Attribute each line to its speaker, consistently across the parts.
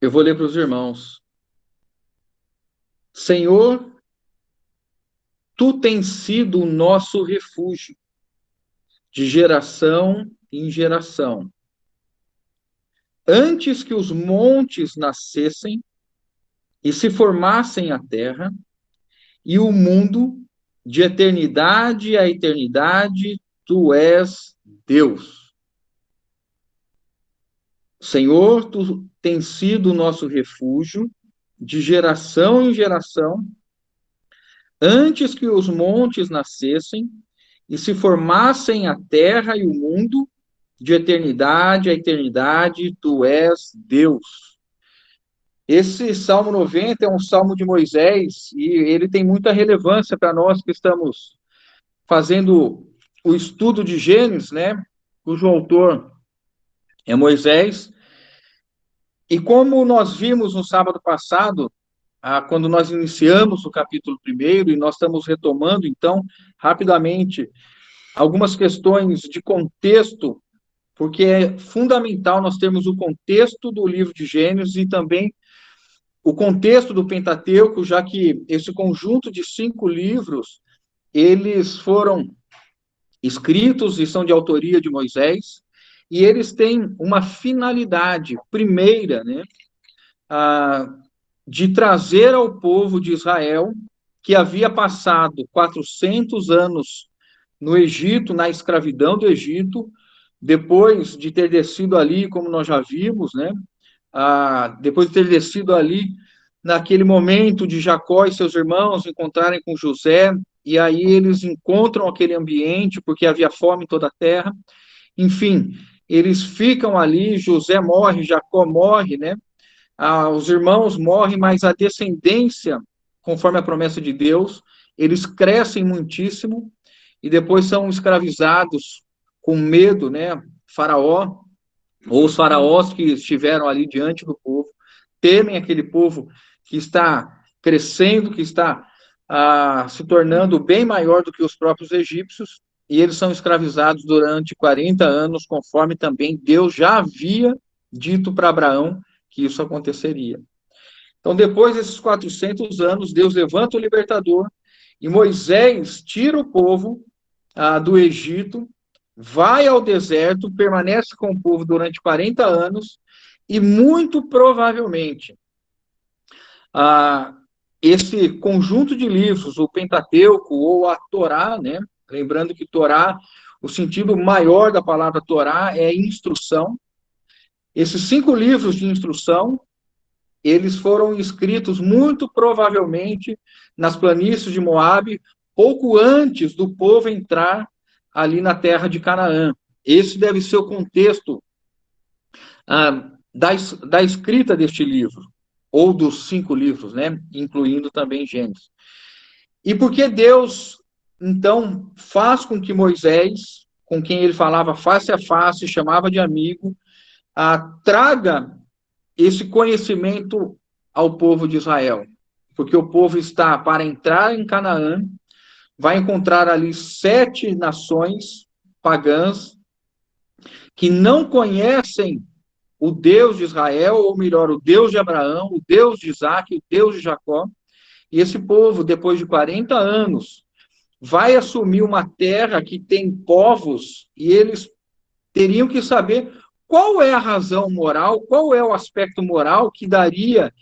Speaker 1: Eu vou ler para os irmãos. Senhor, tu tens sido o nosso refúgio, de geração em geração. Antes que os montes nascessem e se formassem a terra, e o mundo, de eternidade a eternidade, tu és Deus. Senhor, tu tens sido o nosso refúgio, de geração em geração, antes que os montes nascessem e se formassem a terra e o mundo, de eternidade a eternidade, tu és Deus. Esse Salmo 90 é um salmo de Moisés e ele tem muita relevância para nós que estamos fazendo o estudo de Gênesis, né? Cujo autor é Moisés. E como nós vimos no sábado passado, quando nós iniciamos o capítulo 1, e nós estamos retomando, então, rapidamente, algumas questões de contexto, porque é fundamental nós termos o contexto do livro de Gênesis e também o contexto do Pentateuco, já que esse conjunto de 5 livros, eles foram escritos e são de autoria de Moisés, e eles têm uma finalidade primeira, né, de trazer ao povo de Israel, que havia passado 400 anos no Egito, na escravidão do Egito, depois de ter descido ali, como nós já vimos, né, depois de ter descido ali, naquele momento de Jacó e seus irmãos encontrarem com José, e aí eles encontram aquele ambiente, porque havia fome em toda a terra, enfim, eles ficam ali, José morre, Jacó morre, né? Os irmãos morrem, mas a descendência, conforme a promessa de Deus, eles crescem muitíssimo, e depois são escravizados com medo, né? Faraó, ou os faraós que estiveram ali diante do povo, temem aquele povo que está crescendo, que está se tornando bem maior do que os próprios egípcios, e eles são escravizados durante 40 anos, conforme também Deus já havia dito para Abraão que isso aconteceria. Então, depois desses 400 anos, Deus levanta o libertador, e Moisés tira o povo do Egito, vai ao deserto, permanece com o povo durante 40 anos, e muito provavelmente esse conjunto de livros, o Pentateuco ou a Torá, né? Lembrando que Torá, o sentido maior da palavra Torá é instrução. Esses 5 livros de instrução, eles foram escritos muito provavelmente nas planícies de Moabe, pouco antes do povo entrar ali na terra de Canaã. Esse deve ser o contexto da escrita deste livro, ou dos 5 livros, né? Incluindo também Gênesis. E por que Deus, então, faz com que Moisés, com quem ele falava face a face, chamava de amigo, traga esse conhecimento ao povo de Israel? Porque o povo está para entrar em Canaã, vai encontrar ali 7 nações pagãs que não conhecem o Deus de Israel, ou melhor, o Deus de Abraão, o Deus de Isaac, o Deus de Jacó. E esse povo, depois de 40 anos, vai assumir uma terra que tem povos, e eles teriam que saber qual é a razão moral, qual é o aspecto moral que daria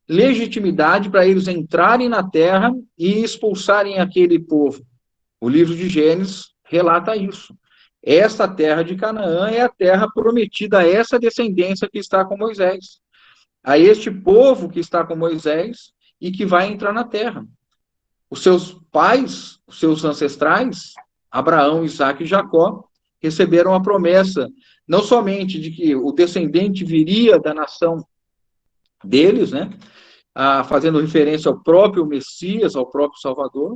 Speaker 1: legitimidade para eles entrarem na terra e expulsarem aquele povo. O livro de Gênesis relata isso. Esta terra de Canaã é a terra prometida a essa descendência que está com Moisés, a este povo que está com Moisés e que vai entrar na terra. Os seus pais, os seus ancestrais, Abraão, Isaac e Jacó, receberam a promessa, não somente de que o descendente viria da nação deles, né, fazendo referência ao próprio Messias, ao próprio Salvador,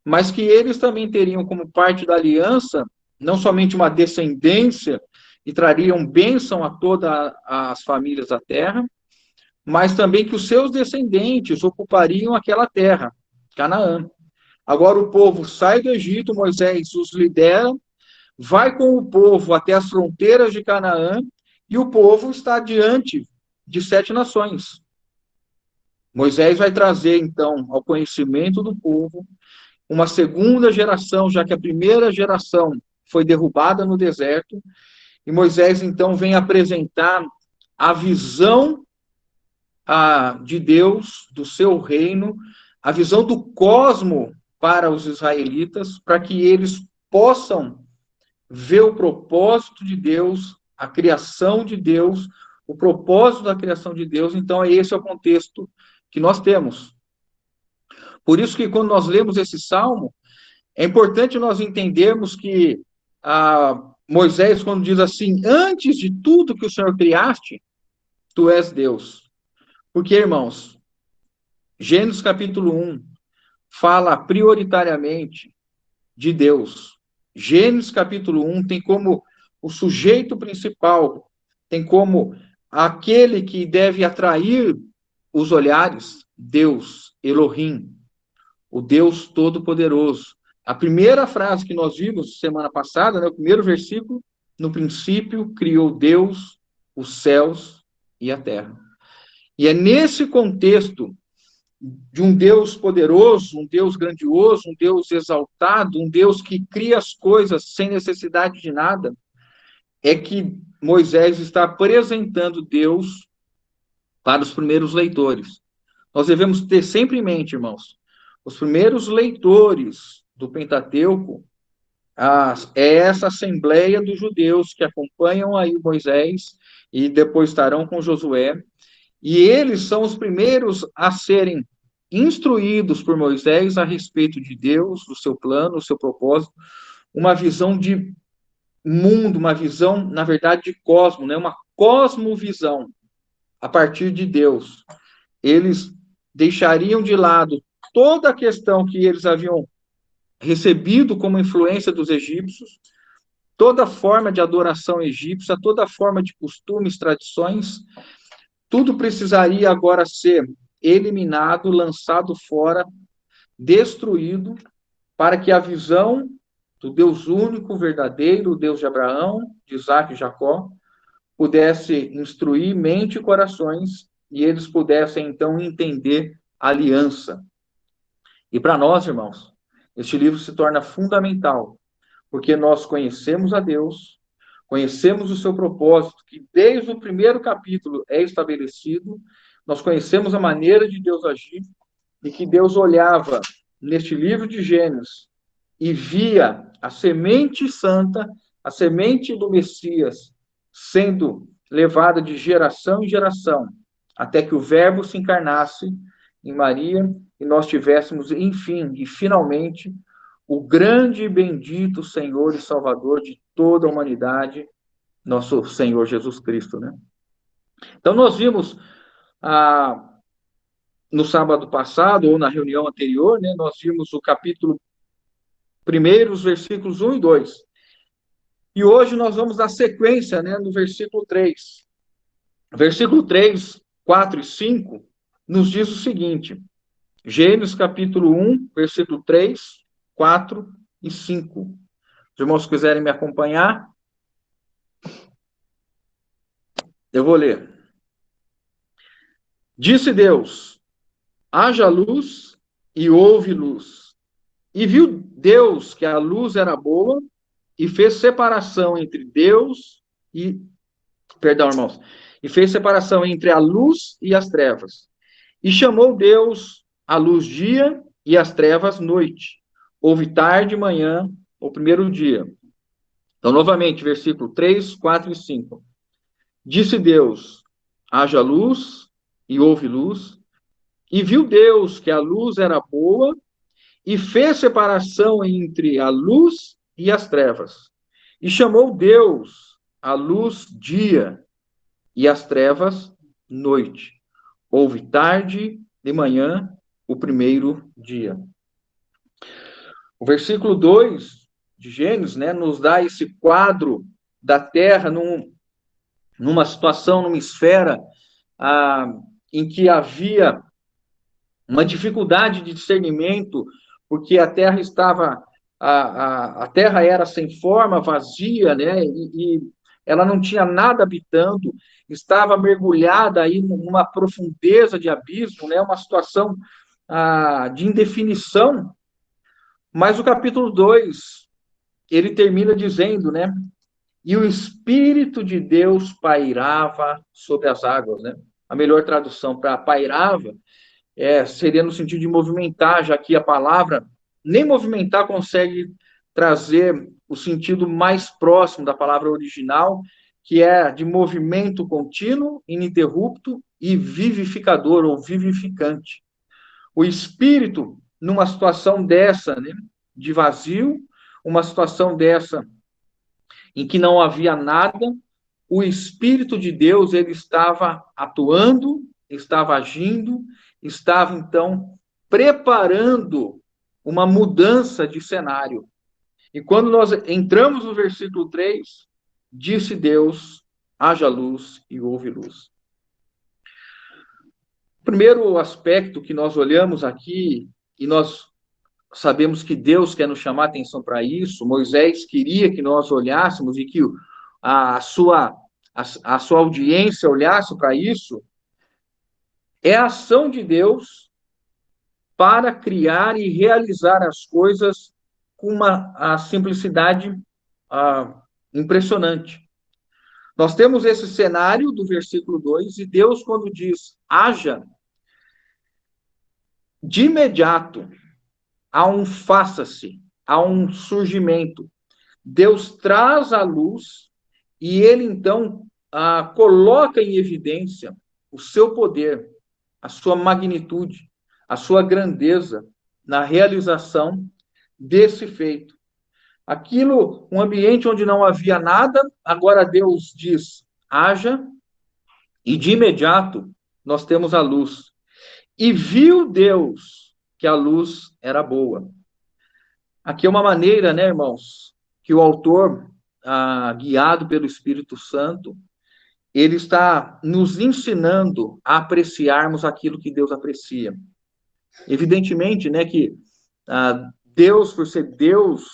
Speaker 1: mas que eles também teriam como parte da aliança, não somente uma descendência, e trariam bênção a todas as famílias da terra, mas também que os seus descendentes ocupariam aquela terra, Canaã. Agora o povo sai do Egito, Moisés os lidera, vai com o povo até as fronteiras de Canaã, e o povo está diante de 7 nações. Moisés vai trazer, então, ao conhecimento do povo uma segunda geração, já que a primeira geração foi derrubada no deserto, e Moisés, então, vem apresentar a visão de Deus, do seu reino, a visão do cosmo para os israelitas, para que eles possam ver o propósito de Deus, a criação de Deus, o propósito da criação de Deus. Então, esse é o contexto que nós temos. Por isso que quando nós lemos esse salmo, é importante nós entendermos que Moisés, quando diz assim, antes de tudo que o Senhor criaste, tu és Deus. Porque, irmãos, Gênesis capítulo 1 fala prioritariamente de Deus. Gênesis capítulo 1 tem como o sujeito principal, tem como aquele que deve atrair os olhares, Deus, Elohim, o Deus Todo-Poderoso. A primeira frase que nós vimos semana passada, né, o primeiro versículo, no princípio criou Deus os céus e a terra. E é nesse contexto de um Deus poderoso, um Deus grandioso, um Deus exaltado, um Deus que cria as coisas sem necessidade de nada, é que Moisés está apresentando Deus para os primeiros leitores. Nós devemos ter sempre em mente, irmãos, os primeiros leitores do Pentateuco é essa assembleia dos judeus que acompanham aí Moisés e depois estarão com Josué, e eles são os primeiros a serem instruídos por Moisés a respeito de Deus, do seu plano, do seu propósito, uma visão de mundo, uma visão, na verdade, de cosmo, né? Uma cosmovisão a partir de Deus. Eles deixariam de lado toda a questão que eles haviam recebido como influência dos egípcios, toda forma de adoração egípcia, toda forma de costumes, tradições, tudo precisaria agora ser eliminado, lançado fora, destruído, para que a visão do Deus único, verdadeiro, o Deus de Abraão, de Isaac e Jacó, pudesse instruir mente e corações, e eles pudessem, então, entender a aliança. E para nós, irmãos, este livro se torna fundamental, porque nós conhecemos a Deus, conhecemos o seu propósito, que desde o primeiro capítulo é estabelecido, nós conhecemos a maneira de Deus agir, e que Deus olhava neste livro de Gênesis e via a semente santa, a semente do Messias, sendo levada de geração em geração, até que o Verbo se encarnasse em Maria e nós tivéssemos, enfim, e finalmente, o grande e bendito Senhor e Salvador de toda a humanidade, nosso Senhor Jesus Cristo, né? Então, nós vimos no sábado passado, ou na reunião anterior, né, nós vimos o capítulo 1, os versículos 1 e 2. E hoje nós vamos dar sequência, né, no versículo 3. Versículo 3, 4 e 5 nos diz o seguinte: Gênesis capítulo 1, versículo 3, 4 e 5. Os irmãos quiserem me acompanhar, eu vou ler. Disse Deus: haja luz e houve luz. E viu Deus que a luz era boa e fez separação entre Deus e... Perdão, irmãos. E fez separação entre a luz e as trevas. E chamou Deus a luz dia e as trevas noite. Houve tarde e manhã, o primeiro dia. Então, novamente, versículo 3, 4 e 5. Disse Deus: haja luz e houve luz. E viu Deus que a luz era boa e fez separação entre a luz e as trevas. E chamou Deus a luz dia e as trevas noite. Houve tarde e manhã, o primeiro dia. O versículo 2 de Gênesis, né, nos dá esse quadro da Terra numa situação, numa esfera em que havia uma dificuldade de discernimento, porque a Terra estava, a Terra era sem forma, vazia, né, e ela não tinha nada habitando, estava mergulhada aí numa profundeza de abismo, né? Uma situação de indefinição. Mas o capítulo 2 ele termina dizendo, né? E o Espírito de Deus pairava sobre as águas, né? A melhor tradução para pairava seria no sentido de movimentar, já que a palavra nem movimentar consegue trazer o sentido mais próximo da palavra original, que é de movimento contínuo, ininterrupto e vivificador ou vivificante. O Espírito, numa situação dessa, né, de vazio, uma situação dessa em que não havia nada, o Espírito de Deus ele estava atuando, estava agindo, estava então preparando uma mudança de cenário. E quando nós entramos no versículo 3, disse Deus: haja luz e houve luz. O primeiro aspecto que nós olhamos aqui, e nós sabemos que Deus quer nos chamar a atenção para isso, Moisés queria que nós olhássemos e que a sua, a sua audiência olhasse para isso, é a ação de Deus para criar e realizar as coisas com uma simplicidade impressionante. Nós temos esse cenário do versículo 2, e Deus, quando diz haja, de imediato há um faça-se, há um surgimento. Deus traz a luz e ele, então, coloca em evidência o seu poder, a sua magnitude, a sua grandeza na realização desse feito. Aquilo, um ambiente onde não havia nada, agora Deus diz, haja, e de imediato nós temos a luz. E viu Deus que a luz era boa. Aqui é uma maneira, né, irmãos, que o autor, guiado pelo Espírito Santo, ele está nos ensinando a apreciarmos aquilo que Deus aprecia. Evidentemente, né, que Deus, por ser Deus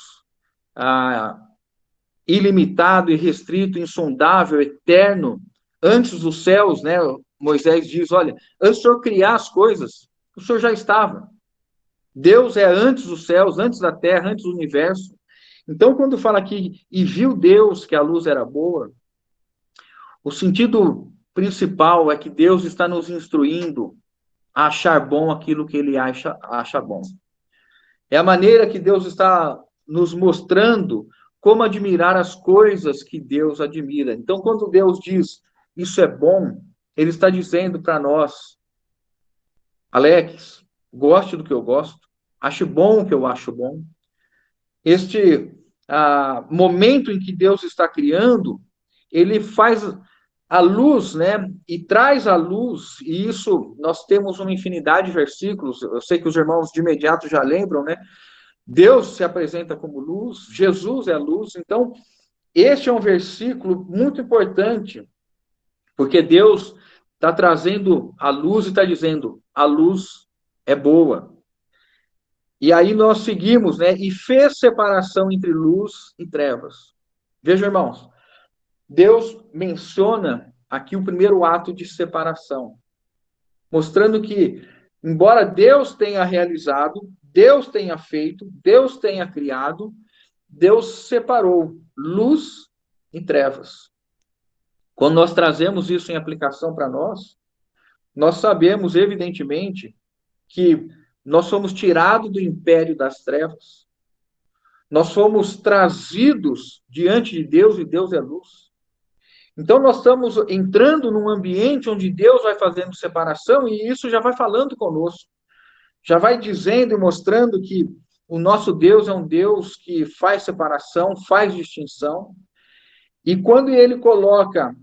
Speaker 1: ilimitado e restrito, insondável, eterno, antes dos céus, né, Moisés diz, olha, antes do Senhor criar as coisas, o Senhor já estava. Deus é antes dos céus, antes da terra, antes do universo. Então, quando fala aqui, e viu Deus que a luz era boa, o sentido principal é que Deus está nos instruindo a achar bom aquilo que ele acha bom. É a maneira que Deus está nos mostrando como admirar as coisas que Deus admira. Então, quando Deus diz, isso é bom, ele está dizendo para nós, Alex, goste do que eu gosto, ache bom o que eu acho bom. Este momento em que Deus está criando, ele faz a luz, né, e traz a luz, e isso nós temos uma infinidade de versículos, eu sei que os irmãos de imediato já lembram, né, Deus se apresenta como luz, Jesus é a luz, então este é um versículo muito importante, porque Deus está trazendo a luz e está dizendo, a luz é boa. E aí nós seguimos, né, e fez separação entre luz e trevas. Vejam, irmãos, Deus menciona aqui o primeiro ato de separação, mostrando que, embora Deus tenha realizado, Deus tenha feito, Deus tenha criado, Deus separou luz e trevas. Quando nós trazemos isso em aplicação para nós sabemos, evidentemente, que nós somos tirados do império das trevas, nós somos trazidos diante de Deus e Deus é luz. Então, nós estamos entrando num ambiente onde Deus vai fazendo separação e isso já vai falando conosco. Já vai dizendo e mostrando que o nosso Deus é um Deus que faz separação, faz distinção. E quando ele coloca,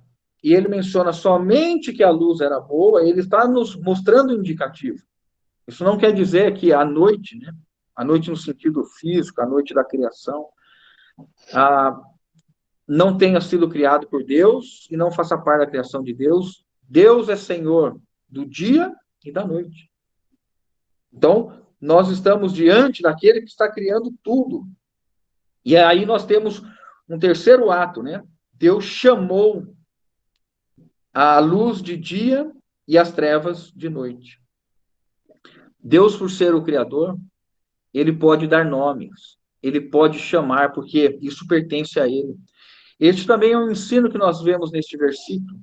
Speaker 1: e ele menciona somente que a luz era boa, ele está nos mostrando um indicativo. Isso não quer dizer que a noite, né? A noite no sentido físico, a noite da criação, não tenha sido criado por Deus e não faça parte da criação de Deus. Deus é Senhor do dia e da noite. Então, nós estamos diante daquele que está criando tudo. E aí nós temos um terceiro ato, né? Deus chamou a luz de dia e as trevas de noite. Deus, por ser o Criador, ele pode dar nomes, ele pode chamar, porque isso pertence a ele. Este também é um ensino que nós vemos neste versículo,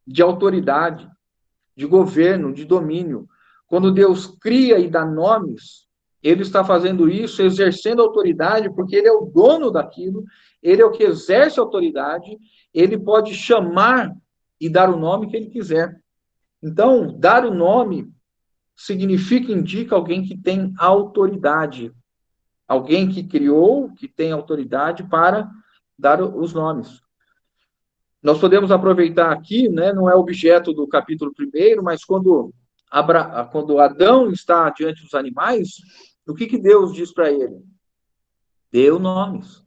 Speaker 1: de autoridade, de governo, de domínio. Quando Deus cria e dá nomes, ele está fazendo isso, exercendo autoridade, porque ele é o dono daquilo, ele é o que exerce autoridade, ele pode chamar e dar o nome que ele quiser. Então, dar o nome significa, indica alguém que tem autoridade, alguém que criou, que tem autoridade para dar os nomes. Nós podemos aproveitar aqui, né, não é objeto do capítulo 1, mas quando Adão está diante dos animais, o que Deus diz para ele? Deu nomes.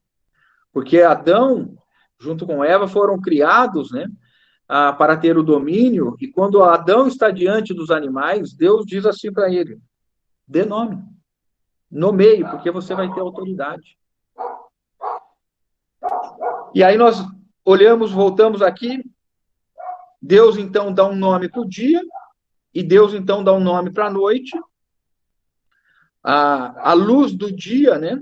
Speaker 1: Porque Adão, junto com Eva, foram criados, né, para ter o domínio, e quando Adão está diante dos animais, Deus diz assim para ele: dê nome, nomeie, porque você vai ter autoridade. E aí nós olhamos, voltamos aqui, Deus então dá um nome para o dia, e Deus então dá um nome para a noite. A luz do dia, né?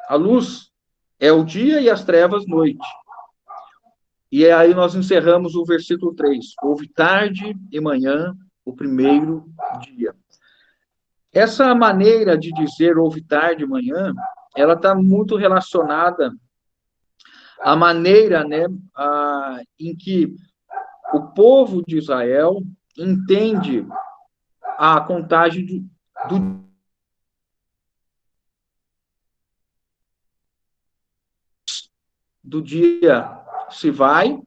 Speaker 1: A luz é o dia e as trevas noite. E aí nós encerramos o versículo 3. Houve tarde e manhã, o primeiro dia. Essa maneira de dizer houve tarde e manhã, ela está muito relacionada à maneira, né, em que o povo de Israel entende a contagem do dia se vai,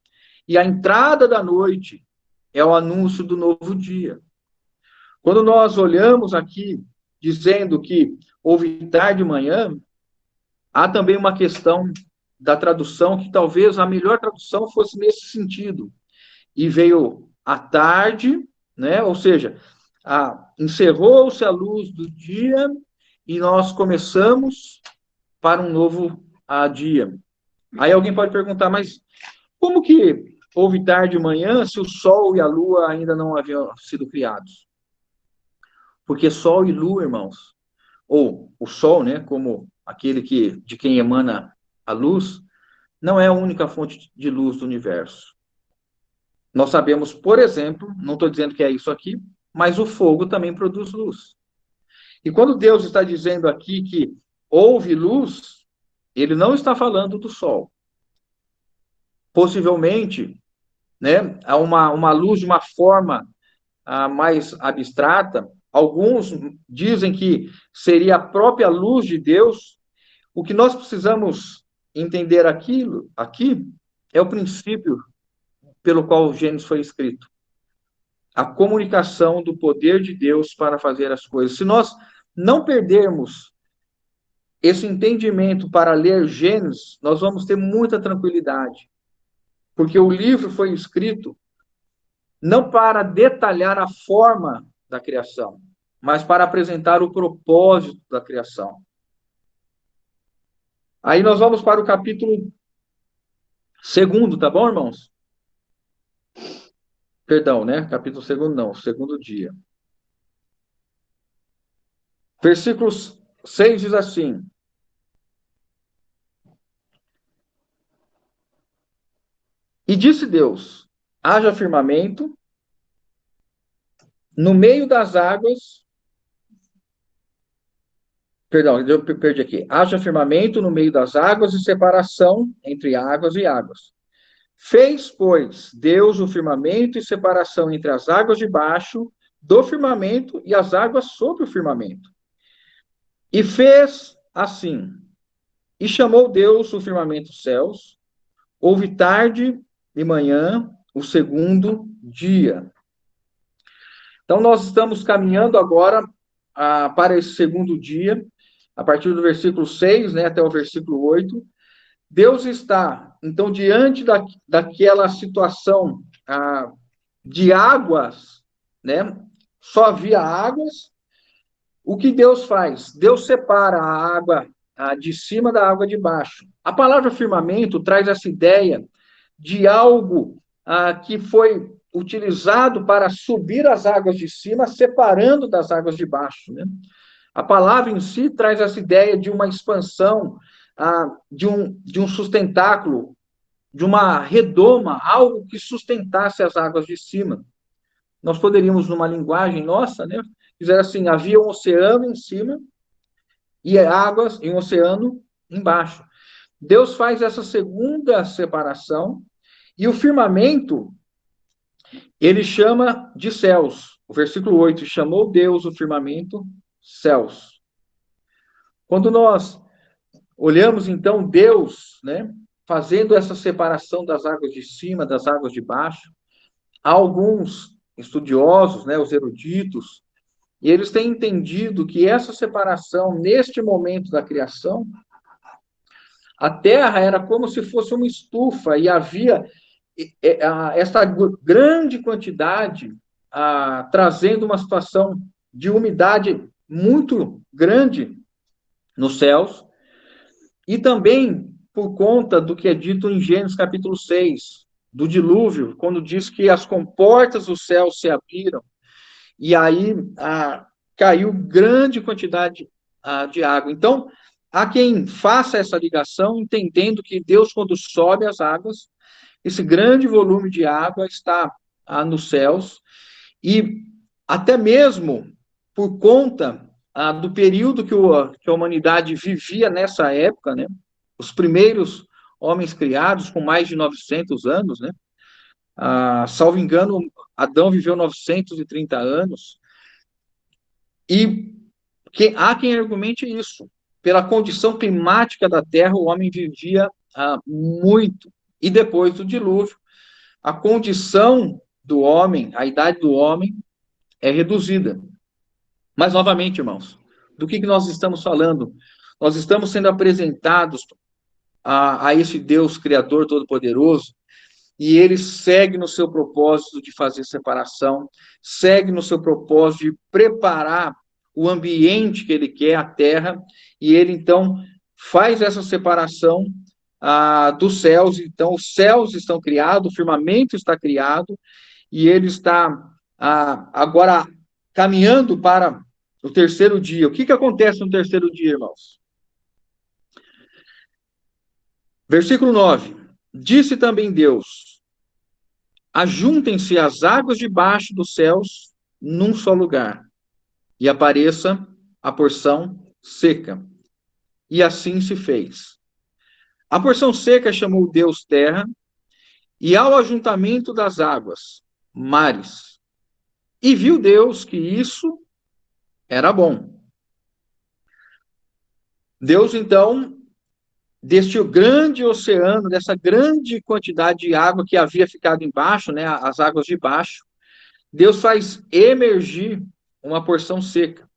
Speaker 1: e a entrada da noite é o anúncio do novo dia. Quando nós olhamos aqui, dizendo que houve tarde e manhã, há também uma questão da tradução, que talvez a melhor tradução fosse nesse sentido. E veio a tarde, né? Ou seja, encerrou-se a luz do dia e nós começamos para um novo dia. Aí alguém pode perguntar, mas como que houve tarde e manhã se o Sol e a Lua ainda não haviam sido criados? Porque Sol e Lua, irmãos, ou o Sol, né, como aquele de quem emana a luz, não é a única fonte de luz do universo. Nós sabemos, por exemplo, não estou dizendo que é isso aqui, mas o fogo também produz luz. E quando Deus está dizendo aqui que houve luz, ele não está falando do Sol. Possivelmente, né, há uma luz de uma forma mais abstrata. Alguns dizem que seria a própria luz de Deus. O que nós precisamos entender aqui é o princípio pelo qual o Gênesis foi escrito. A comunicação do poder de Deus para fazer as coisas. Se nós não perdermos esse entendimento para ler Gênesis, nós vamos ter muita tranquilidade. Porque o livro foi escrito não para detalhar a forma da criação, mas para apresentar o propósito da criação. Aí nós vamos para o capítulo 2, tá bom, irmãos? Perdão, né? Capítulo 2 não, segundo dia. Versículos 6 diz assim: E disse Deus, haja firmamento no meio das águas. Perdão, eu perdi aqui. Haja firmamento no meio das águas e separação entre águas e águas. Fez, pois, Deus o firmamento e separação entre as águas de baixo do firmamento e as águas sobre o firmamento. E fez assim. E chamou Deus o firmamento céus. Houve tarde e manhã, o segundo dia. Então, nós estamos caminhando agora para esse segundo dia, a partir do versículo 6, né, até o versículo 8. Deus está, então, diante daquela situação de águas, né? Só havia águas. O que Deus faz? Deus separa a água de cima da água de baixo. A palavra firmamento traz essa ideia de algo que foi utilizado para subir as águas de cima, separando das águas de baixo, né? A palavra em si traz essa ideia de uma expansão, de um sustentáculo, de uma redoma, algo que sustentasse as águas de cima. Nós poderíamos, numa linguagem nossa, né, dizer assim, havia um oceano em cima e águas e um oceano embaixo. Deus faz essa segunda separação e o firmamento ele chama de céus. O versículo 8, chamou Deus o firmamento céus. Quando nós olhamos, então, Deus, né, fazendo essa separação das águas de cima, das águas de baixo, há alguns estudiosos, né, os eruditos, e eles têm entendido que essa separação, neste momento da criação, a terra era como se fosse uma estufa e havia essa grande quantidade trazendo uma situação de umidade muito grande nos céus, e também por conta do que é dito em Gênesis capítulo 6, do dilúvio, quando diz que as comportas do céu se abriram, e aí caiu grande quantidade de água. Então, há quem faça essa ligação, entendendo que Deus, quando sobe as águas, esse grande volume de água está nos céus, e até mesmo por conta do período que a humanidade vivia nessa época, né? Os primeiros homens criados com mais de 900 anos, né? Salvo engano, Adão viveu 930 anos, e há quem argumente isso. Pela condição climática da Terra, o homem vivia muito. E depois do dilúvio, a condição do homem, a idade do homem, é reduzida. Mas, novamente, irmãos, do que nós estamos falando? Nós estamos sendo apresentados a esse Deus Criador Todo-Poderoso, e ele segue no seu propósito de fazer separação, segue no seu propósito de preparar o ambiente que ele quer, a terra, e ele, então, faz essa separação dos céus. Então, os céus estão criados, o firmamento está criado, e ele está agora caminhando para o terceiro dia. O que acontece no terceiro dia, irmãos? Versículo 9. Disse também Deus: ajuntem-se as águas debaixo dos céus num só lugar, e apareça a porção seca. E assim se fez. A porção seca chamou Deus terra, e ao ajuntamento das águas, mares. E viu Deus que isso era bom. Deus, então, deste grande oceano, dessa grande quantidade de água que havia ficado embaixo, né, as águas de baixo, Deus faz emergir uma porção seca.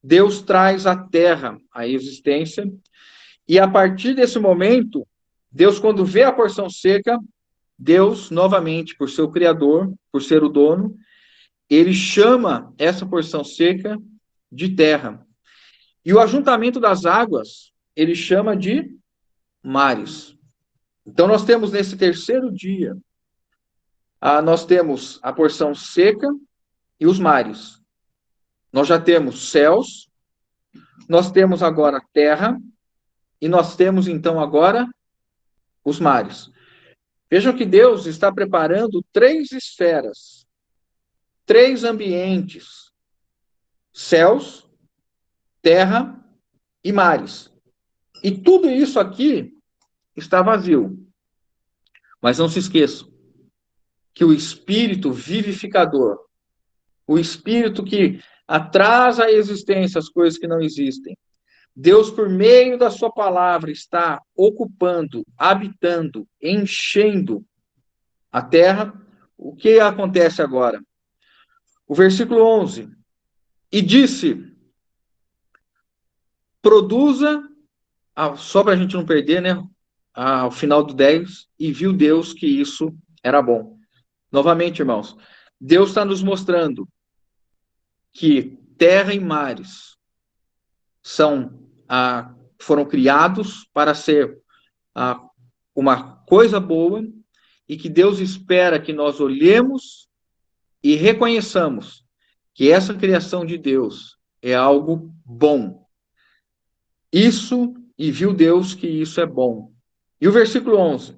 Speaker 1: Deus traz à terra a existência, e a partir desse momento, Deus, quando vê a porção seca, Deus, novamente, por ser o Criador, por ser o dono, ele chama essa porção seca de terra. E o ajuntamento das águas, ele chama de mares. Então, nós temos nesse terceiro dia, nós temos a porção seca e os mares. Nós já temos céus, nós temos agora terra, e nós temos, então, agora os mares. Vejam que Deus está preparando 3 esferas, 3 ambientes: céus, terra e mares. E tudo isso aqui está vazio. Mas não se esqueçam que o Espírito vivificador, o Espírito que atrasa à existência as coisas que não existem, Deus, por meio da sua palavra, está ocupando, habitando, enchendo a terra. O que acontece agora? O versículo 11. E disse: produza, só para a gente não perder, né? Ao final do 10, e viu Deus que isso era bom. Novamente, irmãos, Deus está nos mostrando que terra e mares foram criados para ser uma coisa boa, e que Deus espera que nós olhemos e reconheçamos que essa criação de Deus é algo bom. Isso, e viu Deus que isso é bom. E o versículo 11.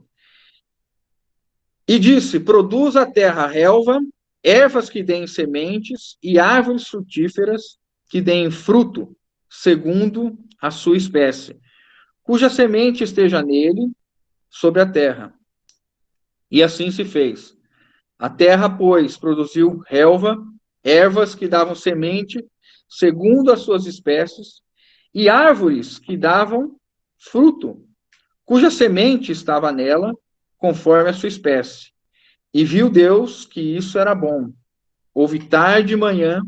Speaker 1: E disse, produz a terra relva, ervas que deem sementes e árvores frutíferas que deem fruto, segundo a sua espécie, cuja semente esteja nele, sobre a terra. E assim se fez. A terra, pois, produziu relva, ervas que davam semente, segundo as suas espécies, e árvores que davam fruto, cuja semente estava nela, conforme a sua espécie. E viu Deus que isso era bom. Houve tarde e manhã,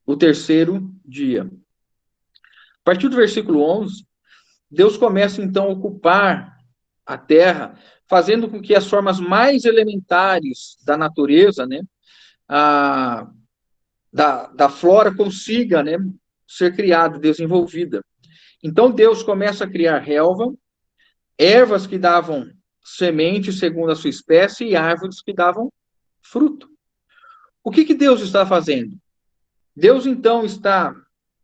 Speaker 1: o terceiro dia. A partir do versículo 11, Deus começa então a ocupar a terra, fazendo com que as formas mais elementares da natureza, né, a, da flora consiga, né, ser criada, desenvolvida. Então Deus começa a criar relva, ervas que davam semente segundo a sua espécie e árvores que davam fruto. O que Deus está fazendo? Deus então está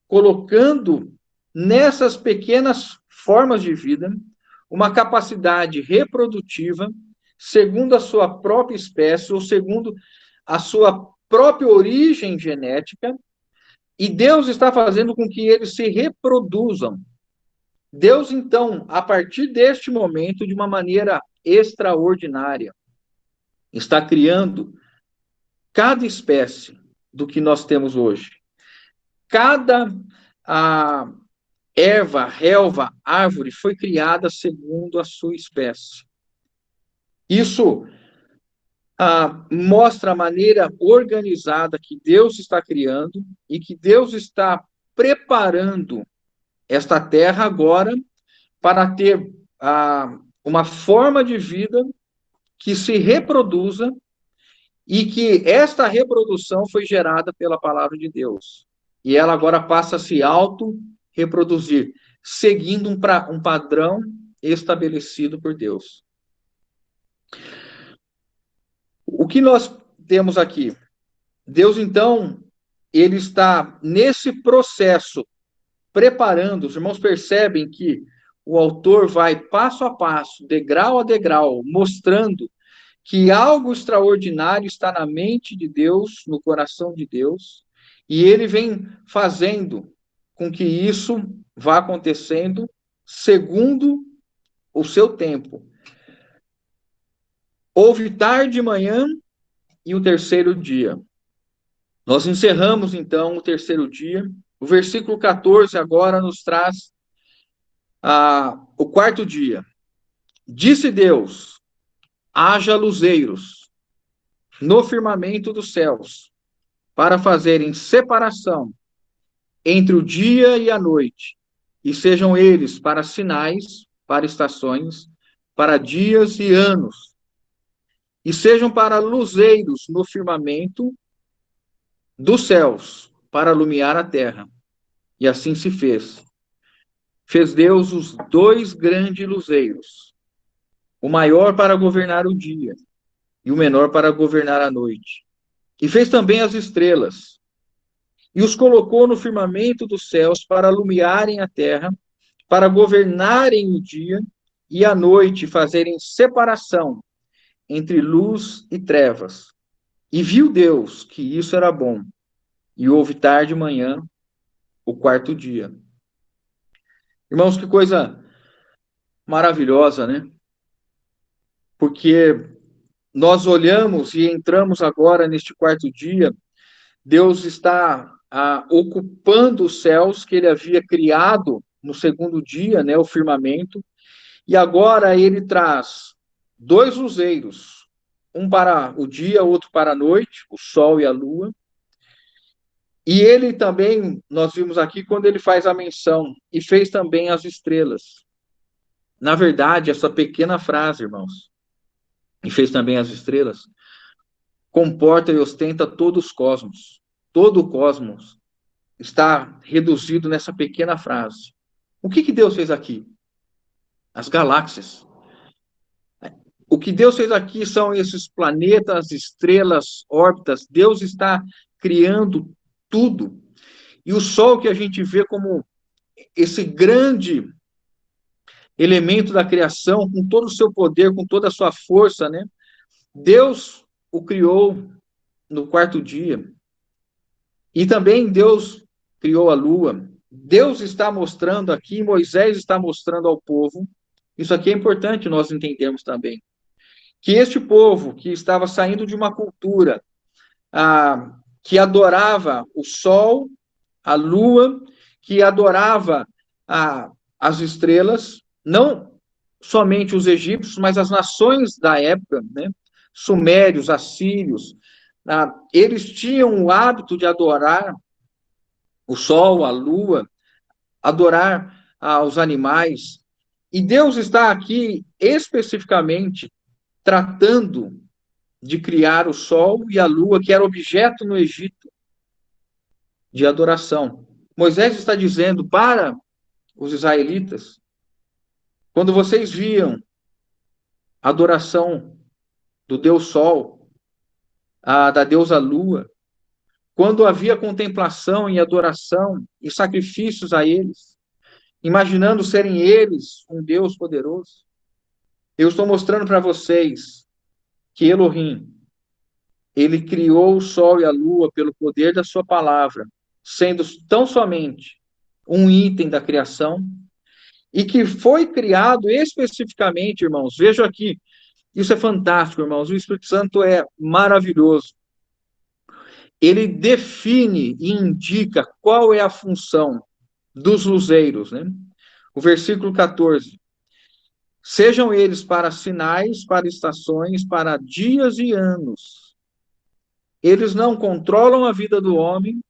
Speaker 1: colocando nessas pequenas formas de vida uma capacidade reprodutiva segundo a sua própria espécie ou segundo a sua própria origem genética, e Deus está fazendo com que eles se reproduzam. Deus, então, a partir deste momento, de uma maneira extraordinária, está criando cada espécie do que nós temos hoje. Cada erva, relva, árvore foi criada segundo a sua espécie. Isso mostra a maneira organizada que Deus está criando e que Deus está preparando esta terra agora para ter uma forma de vida que se reproduza e que esta reprodução foi gerada pela palavra de Deus. E ela agora passa a se auto-reproduzir, seguindo um padrão estabelecido por Deus. O que nós temos aqui? Deus, então, ele está nesse processo preparando. Os irmãos percebem que o autor vai passo a passo, degrau a degrau, mostrando que algo extraordinário está na mente de Deus, no coração de Deus, e ele vem fazendo com que isso vá acontecendo segundo o seu tempo. Houve tarde e manhã e o terceiro dia. Nós encerramos, então, o terceiro dia. O versículo 14 agora nos traz o quarto dia. Disse Deus, haja luzeiros no firmamento dos céus, para fazerem separação entre o dia e a noite, e sejam eles para sinais, para estações, para dias e anos, e sejam para luzeiros no firmamento dos céus, para iluminar a terra. E assim se fez. Fez Deus os dois grandes luzeiros, o maior para governar o dia, e o menor para governar a noite. E fez também as estrelas, e os colocou no firmamento dos céus para iluminarem a terra, para governarem o dia e a noite, fazerem separação entre luz e trevas. E viu Deus que isso era bom. E houve tarde e manhã, o quarto dia. Irmãos, que coisa maravilhosa, né? Porque nós olhamos e entramos agora neste quarto dia, Deus está ocupando os céus que ele havia criado no segundo dia, né, o firmamento, e agora ele traz dois luzeiros, um para o dia, outro para a noite, o sol e a lua. E ele também, nós vimos aqui, quando ele faz a menção, e fez também as estrelas. Na verdade, essa pequena frase, irmãos, e fez também as estrelas, comporta e ostenta todos os cosmos. Todo o cosmos está reduzido nessa pequena frase. O que Deus fez aqui? As galáxias. o que Deus fez aqui são esses planetas, estrelas, órbitas. Deus está criando tudo. E o Sol que a gente vê como esse grande elemento da criação, com todo o seu poder, com toda a sua força, né? Deus o criou no quarto dia. E também Deus criou a lua. Deus está mostrando aqui, Moisés está mostrando ao povo, isso aqui é importante nós entendermos também, que este povo que estava saindo de uma cultura que adorava o sol, a lua, que adorava as estrelas, não somente os egípcios, mas as nações da época, né? Sumérios, assírios, eles tinham o hábito de adorar o sol, a lua, adorar os animais. E Deus está aqui especificamente tratando de criar o sol e a lua, que era objeto no Egito de adoração. Moisés está dizendo para os israelitas, quando vocês viam a adoração do Deus Sol, da deusa Lua, quando havia contemplação e adoração e sacrifícios a eles, imaginando serem eles um Deus poderoso, eu estou mostrando para vocês que Elohim, ele criou o sol e a lua pelo poder da sua palavra, sendo tão somente um item da criação, e que foi criado especificamente, irmãos, vejam aqui, isso é fantástico, irmãos, o Espírito Santo é maravilhoso. Ele define e indica qual é a função dos luzeiros, né? O versículo 14. Sejam eles para sinais, para estações, para dias e anos. Eles não controlam a vida do homem,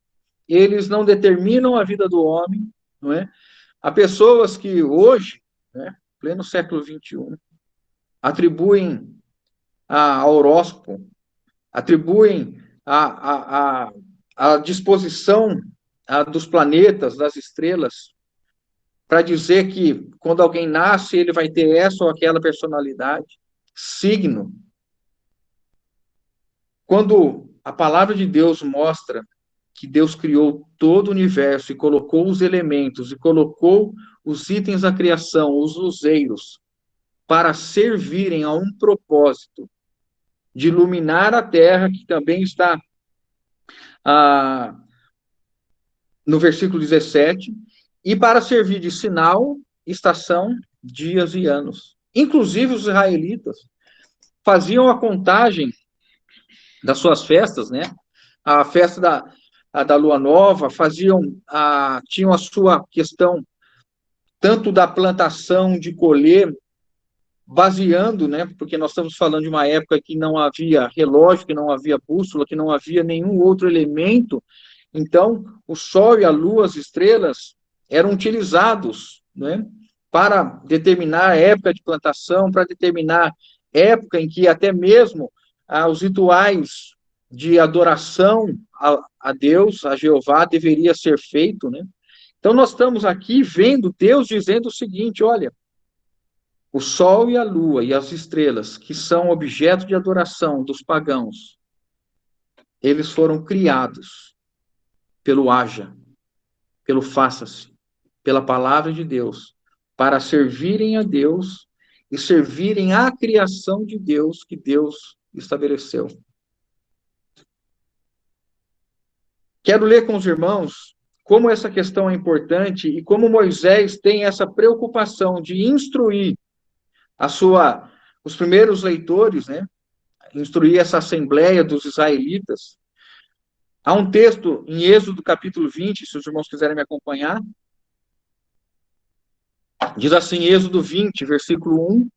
Speaker 1: eles não determinam a vida do homem, não é? Há pessoas que hoje, né, pleno século XXI, atribuem a horóscopo, atribuem a disposição dos planetas, das estrelas, para dizer que quando alguém nasce, ele vai ter essa ou aquela personalidade, signo. Quando a palavra de Deus mostra que Deus criou todo o universo e colocou os elementos, e colocou os itens da criação, os luzeiros, para servirem a um propósito de iluminar a terra, que também está no versículo 17, e para servir de sinal, estação, dias e anos. Inclusive os israelitas faziam a contagem das suas festas, né? A festa da lua nova, tinham a sua questão tanto da plantação, de colher, baseando, né? Porque nós estamos falando de uma época que não havia relógio, que não havia bússola, que não havia nenhum outro elemento. Então, o sol e a lua, as estrelas, eram utilizados, né, para determinar a época de plantação, para determinar época em que até mesmo os rituais de adoração a Deus, a Jeová, deveria ser feito, né? Então, nós estamos aqui vendo Deus dizendo o seguinte, olha, o sol e a lua e as estrelas, que são objeto de adoração dos pagãos, eles foram criados pelo haja, pelo faça-se, pela palavra de Deus, para servirem a Deus e servirem à criação de Deus que Deus estabeleceu. Quero ler com os irmãos como essa questão é importante e como Moisés tem essa preocupação de instruir os primeiros leitores, né? Instruir essa assembleia dos israelitas. Há um texto em Êxodo capítulo 20, se os irmãos quiserem me acompanhar. Diz assim, Êxodo 20, versículo 1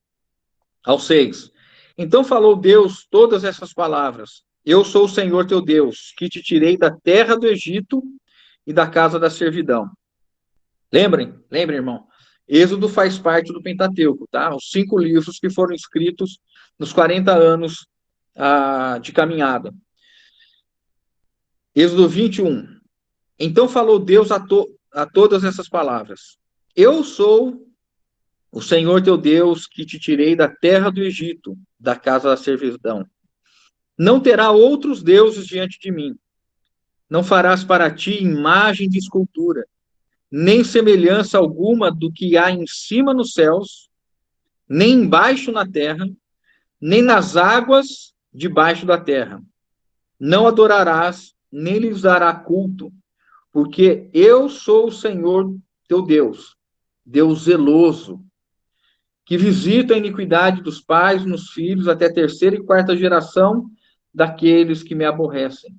Speaker 1: ao 6. Então falou Deus todas essas palavras. Eu sou o Senhor teu Deus, que te tirei da terra do Egito e da casa da servidão. Lembrem, irmão. Êxodo faz parte do Pentateuco, tá? Os 5 livros que foram escritos nos 40 anos de caminhada. Êxodo 21. Então falou Deus a todas essas palavras. Eu sou O Senhor teu Deus, que te tirei da terra do Egito, da casa da servidão. Não terá outros deuses diante de mim. Não farás para ti imagem de escultura, nem semelhança alguma do que há em cima nos céus, nem embaixo na terra, nem nas águas debaixo da terra. Não adorarás, nem lhes dará culto, porque eu sou o Senhor teu Deus, Deus zeloso, que visita a iniquidade dos pais nos filhos até a terceira e quarta geração daqueles que me aborrecem.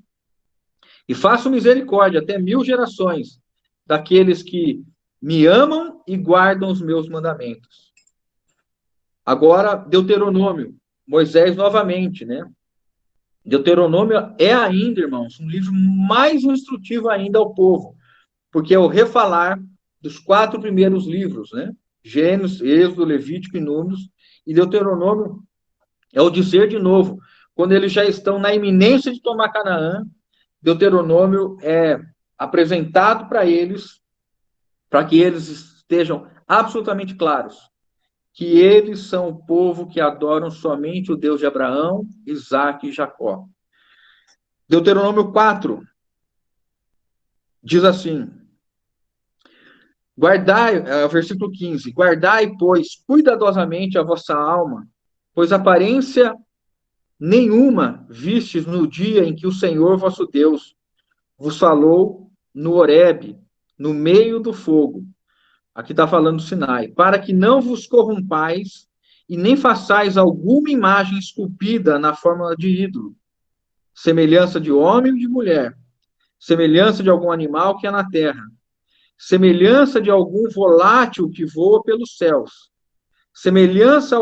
Speaker 1: E faço misericórdia até 1000 gerações daqueles que me amam e guardam os meus mandamentos. Agora, Deuteronômio, Moisés novamente, né? Deuteronômio é ainda, irmãos, um livro mais instrutivo ainda ao povo, porque é o refalar dos 4 primeiros livros, né? Gênesis, Êxodo, Levítico e Números, e Deuteronômio é o dizer de novo, quando eles já estão na iminência de tomar Canaã, Deuteronômio é apresentado para eles, para que eles estejam absolutamente claros que eles são o povo que adoram somente o Deus de Abraão, Isaque e Jacó. Deuteronômio 4 diz assim: guardai, versículo 15: guardai, pois, cuidadosamente a vossa alma, pois aparência nenhuma vistes no dia em que o Senhor vosso Deus vos falou no Horebe, no meio do fogo. Aqui está falando do Sinai. Para que não vos corrompais e nem façais alguma imagem esculpida na forma de ídolo, semelhança de homem ou de mulher, semelhança de algum animal que há na terra, semelhança de algum volátil que voa pelos céus, semelhança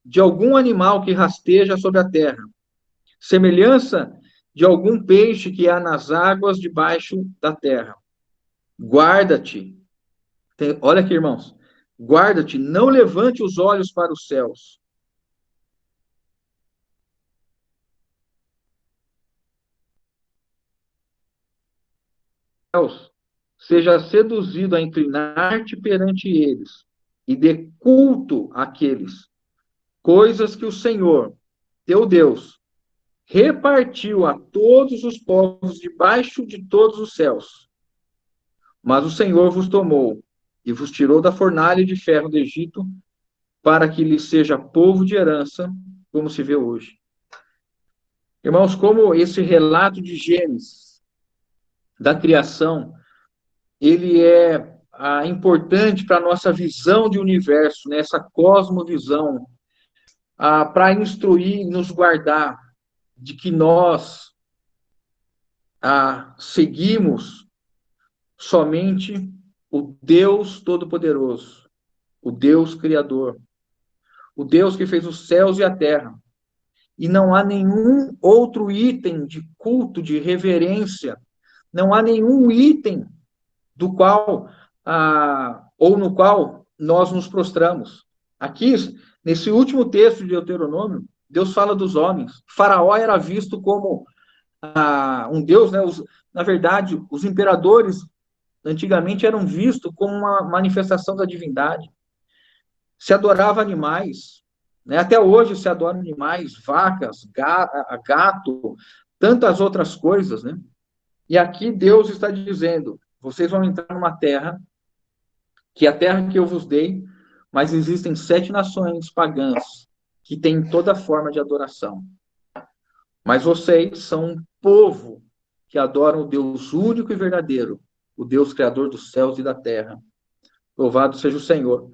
Speaker 1: de algum animal que rasteja sobre a terra, semelhança de algum peixe que há nas águas debaixo da terra. Guarda-te. Olha aqui, irmãos. Guarda-te, não levante os olhos para os céus. Seja seduzido a inclinar-te perante eles e dê culto àqueles, coisas que o Senhor, teu Deus, repartiu a todos os povos debaixo de todos os céus. Mas o Senhor vos tomou e vos tirou da fornalha de ferro do Egito, para que lhe seja povo de herança, como se vê hoje. Irmãos, como esse relato de Gênesis, da criação, ele é importante para a nossa visão de universo, né? Essa cosmovisão, para instruir e nos guardar de que nós seguimos somente o Deus Todo-Poderoso, o Deus Criador, o Deus que fez os céus e a terra. E não há nenhum outro item de culto, de reverência, não há nenhum item do qual, ou no qual nós nos prostramos. Aqui, nesse último texto de Deuteronômio, Deus fala dos homens. Faraó era visto como um deus, né? Na verdade, os imperadores antigamente eram vistos como uma manifestação da divindade. Se adorava animais, né? Até hoje se adora animais, vacas, gato, tantas outras coisas, né? E aqui Deus está dizendo: vocês vão entrar numa terra, que é a terra que eu vos dei, mas existem 7 nações pagãs que têm toda forma de adoração. Mas vocês são um povo que adoram o Deus único e verdadeiro, o Deus criador dos céus e da terra. Louvado seja o Senhor.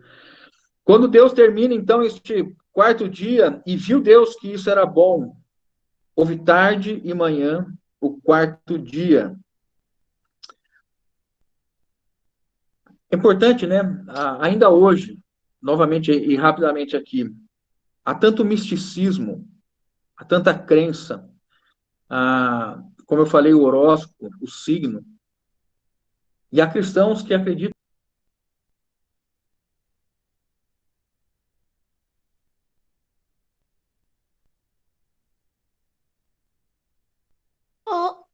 Speaker 1: Quando Deus termina, então, este 4º dia, e viu Deus que isso era bom, houve tarde e manhã, o 4º dia. É importante, né? Ainda hoje, novamente e rapidamente aqui, há tanto misticismo, há tanta crença, como eu falei, o horóscopo, o signo, e há cristãos que acreditam.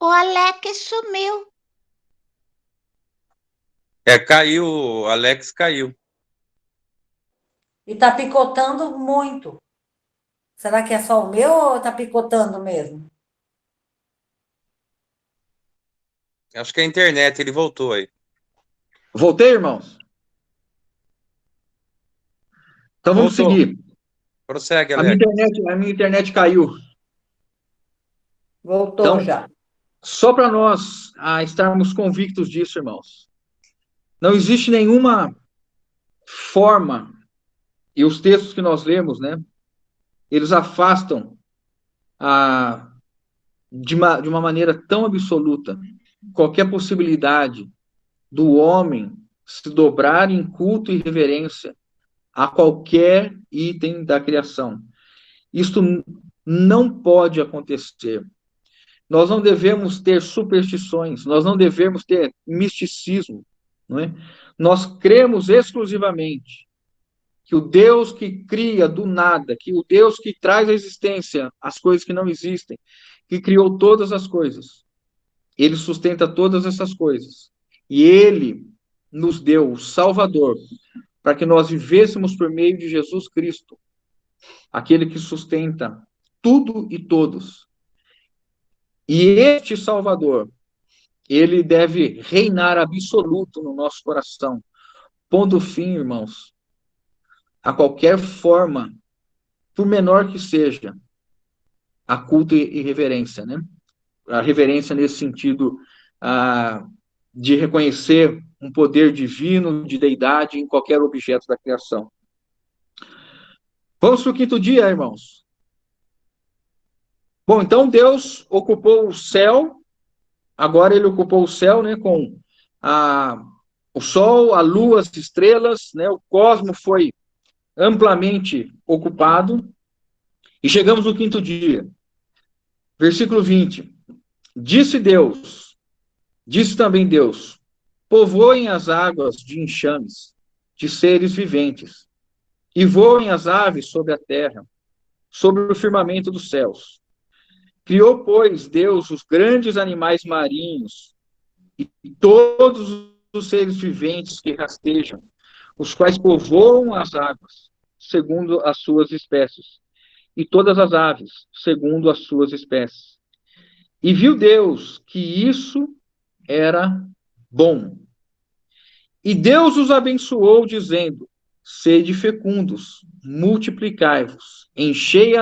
Speaker 2: O Alex sumiu.
Speaker 3: Caiu, o Alex caiu. E tá picotando muito. Será que é só o meu ou tá picotando mesmo?
Speaker 4: Acho que é a internet, ele voltou aí.
Speaker 1: Voltei, irmãos? Então vamos
Speaker 4: Voltou.
Speaker 1: seguir.
Speaker 4: Prossegue,
Speaker 1: A minha
Speaker 4: Alex.
Speaker 1: internet, a minha internet caiu.
Speaker 3: Voltou
Speaker 1: Então,
Speaker 3: já.
Speaker 1: só para nós estarmos convictos disso, irmãos. Não existe nenhuma forma, e os textos que nós lemos, né, eles afastam de uma maneira tão absoluta qualquer possibilidade do homem se dobrar em culto e reverência a qualquer item da criação. Isto não pode acontecer. Nós não devemos ter superstições, nós não devemos ter misticismo, não é? Nós cremos exclusivamente que o Deus que cria do nada, que o Deus que traz à existência as coisas que não existem, que criou todas as coisas, ele sustenta todas essas coisas. E ele nos deu o Salvador para que nós vivêssemos por meio de Jesus Cristo, aquele que sustenta tudo e todos. E este Salvador, ele deve reinar absoluto no nosso coração, pondo fim, irmãos, a qualquer forma, por menor que seja, a culto e reverência, né? A reverência nesse sentido de reconhecer um poder divino, de deidade em qualquer objeto da criação. Vamos para o quinto dia, irmãos. Bom, então Deus ocupou o céu, agora ele ocupou o céu, né, com o sol, a lua, as estrelas, né, o cosmos foi amplamente ocupado, e chegamos no quinto dia. Versículo 20. Disse também Deus, povoem as águas de enxames, de seres viventes, e voem as aves sobre a terra, sobre o firmamento dos céus. Criou, pois, Deus os grandes animais marinhos e todos os seres viventes que rastejam, os quais povoam as águas, segundo as suas espécies, e todas as aves, segundo as suas espécies. E viu Deus que isso era bom. E Deus os abençoou, dizendo, sede fecundos, multiplicai-vos, enchei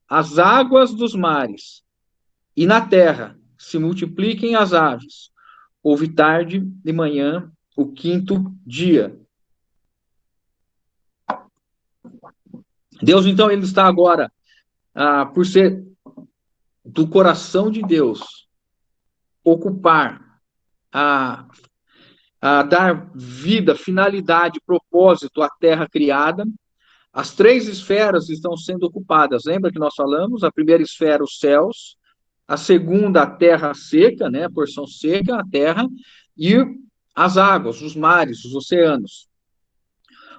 Speaker 1: as águas dos mares, e na terra se multipliquem as aves. Houve tarde e manhã, o quinto dia. Deus, então, ele está agora, por ser do coração de Deus, ocupar, a dar vida, finalidade, propósito à terra criada. As três esferas estão sendo ocupadas. Lembra que nós falamos? A primeira esfera, os céus. A segunda, a terra seca, né? A porção seca, a terra. E as águas, os mares, os oceanos.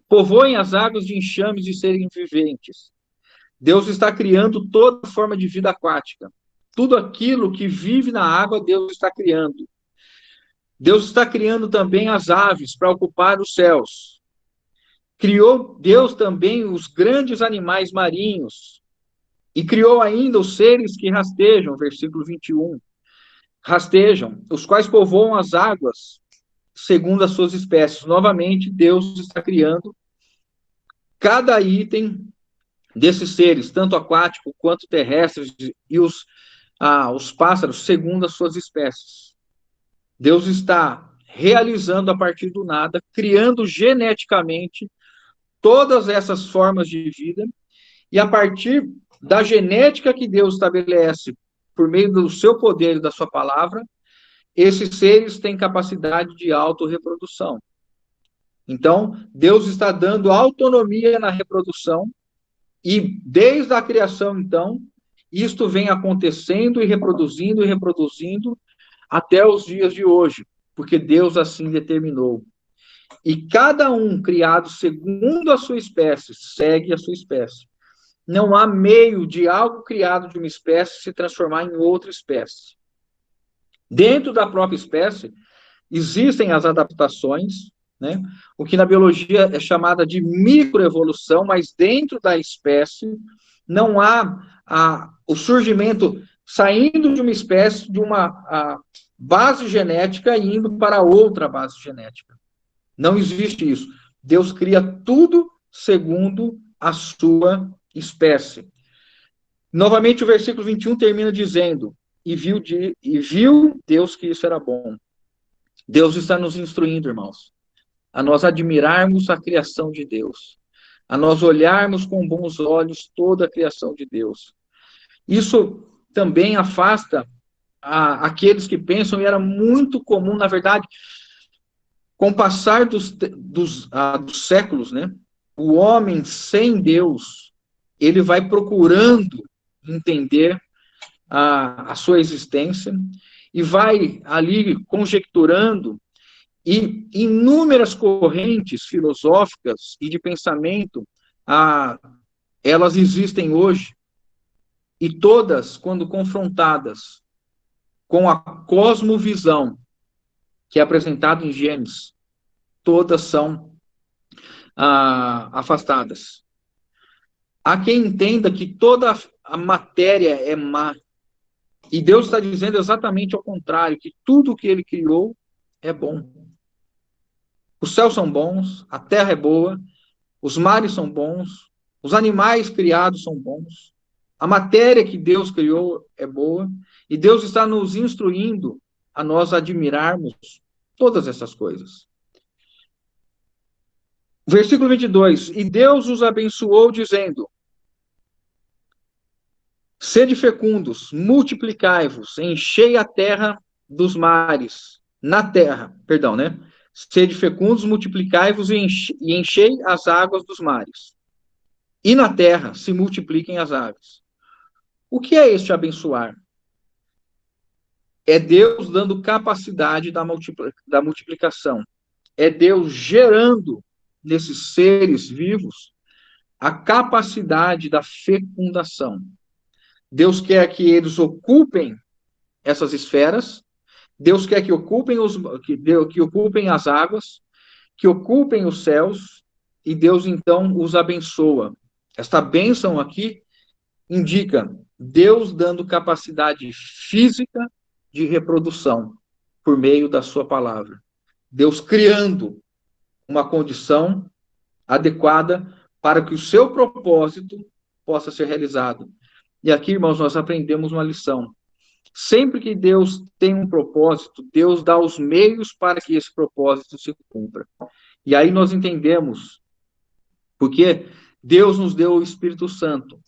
Speaker 1: Povoem as águas de enxames de serem viventes. Deus está criando toda forma de vida aquática. Tudo aquilo que vive na água, Deus está criando. Deus está criando também as aves para ocupar os céus. Criou Deus também os grandes animais marinhos. E criou ainda os seres que rastejam, versículo 21. Rastejam, os quais povoam as águas, segundo as suas espécies. Novamente, Deus está criando cada item desses seres, tanto aquático quanto terrestres, e os pássaros, segundo as suas espécies. Deus está realizando a partir do nada, criando geneticamente todas essas formas de vida, e a partir da genética que Deus estabelece por meio do seu poder e da sua palavra, esses seres têm capacidade de autorreprodução. Então, Deus está dando autonomia na reprodução, e desde a criação, então, isto vem acontecendo e reproduzindo até os dias de hoje, porque Deus assim determinou. E cada um criado segundo a sua espécie, segue a sua espécie. Não há meio de algo criado de uma espécie se transformar em outra espécie. Dentro da própria espécie, existem as adaptações, né? O que na biologia é chamada de microevolução, mas dentro da espécie não há o surgimento saindo de uma espécie, de uma base genética e indo para outra base genética. Não existe isso. Deus cria tudo segundo a sua espécie. Novamente, o versículo 21 termina dizendo, e viu Deus que isso era bom. Deus está nos instruindo, irmãos, a nós admirarmos a criação de Deus, a nós olharmos com bons olhos toda a criação de Deus. Isso também afasta aqueles que pensam, e era muito comum, na verdade, com o passar dos séculos, né? O homem sem Deus, ele vai procurando entender a sua existência e vai ali conjecturando, e inúmeras correntes filosóficas e de pensamento, elas existem hoje, e todas, quando confrontadas com a cosmovisão que é apresentada em Gênesis, todas são afastadas. Há quem entenda que toda a matéria é má, e Deus está dizendo exatamente ao contrário, que tudo que ele criou é bom. Os céus são bons, a terra é boa, os mares são bons, os animais criados são bons, a matéria que Deus criou é boa, e Deus está nos instruindo a nós admirarmos todas essas coisas. Versículo 22, e Deus os abençoou dizendo, sede fecundos, multiplicai-vos, enchei a terra dos mares, sede fecundos, multiplicai-vos e enchei as águas dos mares. E na terra se multipliquem as aves. O que é este abençoar? É Deus dando capacidade da multiplicação. É Deus gerando nesses seres vivos a capacidade da fecundação. Deus quer que eles ocupem essas esferas, Deus quer que ocupem as águas, que ocupem os céus, e Deus então os abençoa. Esta bênção aqui indica Deus dando capacidade física de reprodução por meio da sua palavra. Deus criando uma condição adequada para que o seu propósito possa ser realizado. E aqui, irmãos, nós aprendemos uma lição. Sempre que Deus tem um propósito, Deus dá os meios para que esse propósito se cumpra. E aí nós entendemos porque Deus nos deu o Espírito Santo,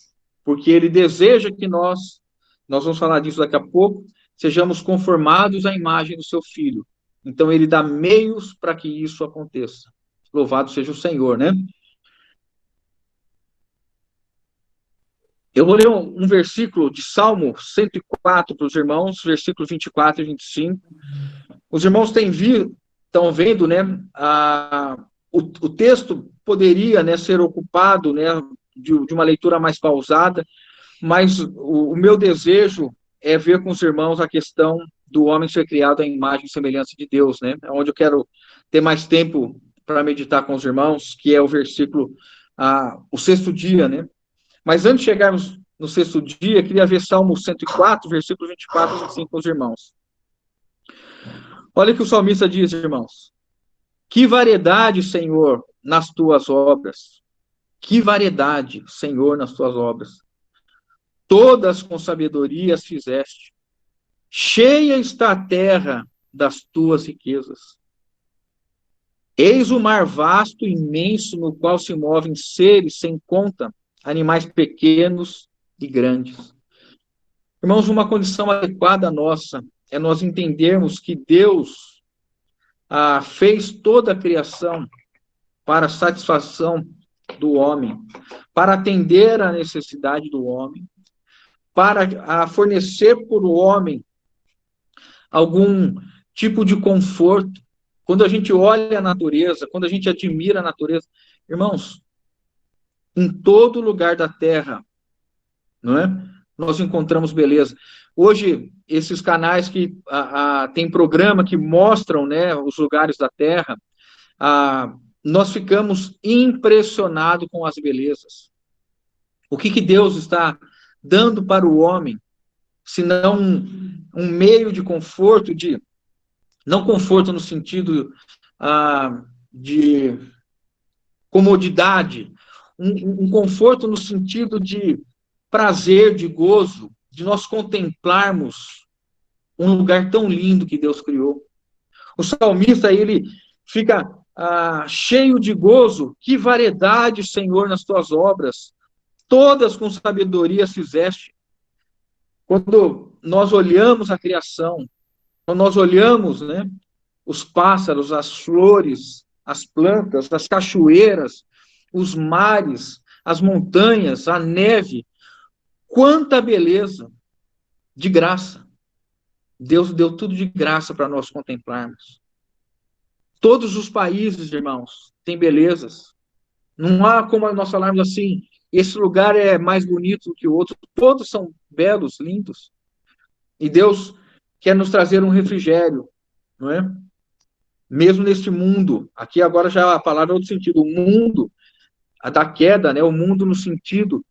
Speaker 1: porque Ele deseja que nós vamos falar disso daqui a pouco, sejamos conformados à imagem do seu Filho. Então, Ele dá meios para que isso aconteça. Louvado seja o Senhor, né? Eu vou ler um versículo de Salmo 104 para os irmãos, versículos 24 e 25. Os irmãos estão vendo, né? O texto poderia, né, ser ocupado, né, de uma leitura mais pausada, mas o meu desejo é ver com os irmãos a questão do homem ser criado à imagem e semelhança de Deus, né? É onde eu quero ter mais tempo para meditar com os irmãos, que é o versículo, o sexto dia, né? Mas antes de chegarmos no sexto dia, queria ver Salmo 104, versículos 24 e 25 com os irmãos. Olha o que o salmista diz, irmãos. Que variedade, Senhor, nas tuas obras. Que variedade, Senhor, nas tuas obras. Todas com sabedoria as fizeste. Cheia está a terra das tuas riquezas. Eis o mar vasto e imenso, no qual se movem seres sem conta, animais pequenos e grandes. Irmãos, uma condição adequada nossa é nós entendermos que Deus fez toda a criação para a satisfação do homem, para atender à necessidade do homem, para fornecer para o homem algum tipo de conforto. Quando a gente olha a natureza, quando a gente admira a natureza, irmãos, em todo lugar da terra, não é? Nós encontramos beleza. Hoje, esses canais que tem programa que mostram, né, os lugares da terra, nós ficamos impressionados com as belezas. O que Deus está dando para o homem, se não um meio de conforto, não conforto no sentido de comodidade, um conforto no sentido de prazer, de gozo, de nós contemplarmos um lugar tão lindo que Deus criou. O salmista, ele fica cheio de gozo. Que variedade, Senhor, nas tuas obras. Todas com sabedoria fizeste. Quando nós olhamos a criação, quando nós olhamos, né, os pássaros, as flores, as plantas, as cachoeiras, os mares, as montanhas, a neve, quanta beleza, de graça. Deus deu tudo de graça para nós contemplarmos. Todos os países, irmãos, têm belezas. Não há como nós falarmos assim, esse lugar é mais bonito do que o outro. Todos são belos, lindos. E Deus quer nos trazer um refrigério, não é? Mesmo neste mundo, aqui agora já a palavra é outro sentido, o mundo, a da queda, né? O mundo no sentido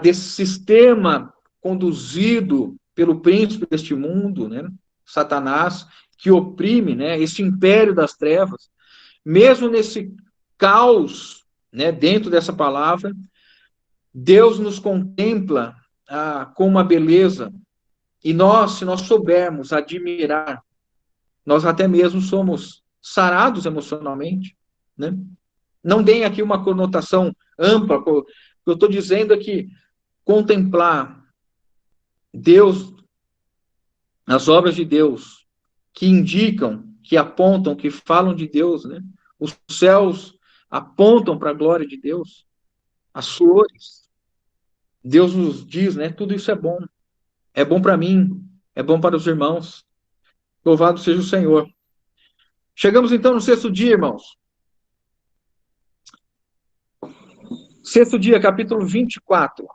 Speaker 1: desse sistema conduzido pelo príncipe deste mundo, né? Satanás, que oprime, né? Esse império das trevas. Mesmo nesse caos, né? Dentro dessa palavra, Deus nos contempla com uma beleza. E nós, se nós soubermos admirar, nós até mesmo somos sarados emocionalmente, né? Não deem aqui uma conotação ampla. O que eu estou dizendo é que contemplar Deus, as obras de Deus, que indicam, que apontam, que falam de Deus, né? Os céus apontam para a glória de Deus. As flores, Deus nos diz, né? Tudo isso é bom. É bom para mim, é bom para os irmãos. Louvado seja o Senhor. Chegamos então no sexto dia, irmãos. Sexto dia, capítulo 24.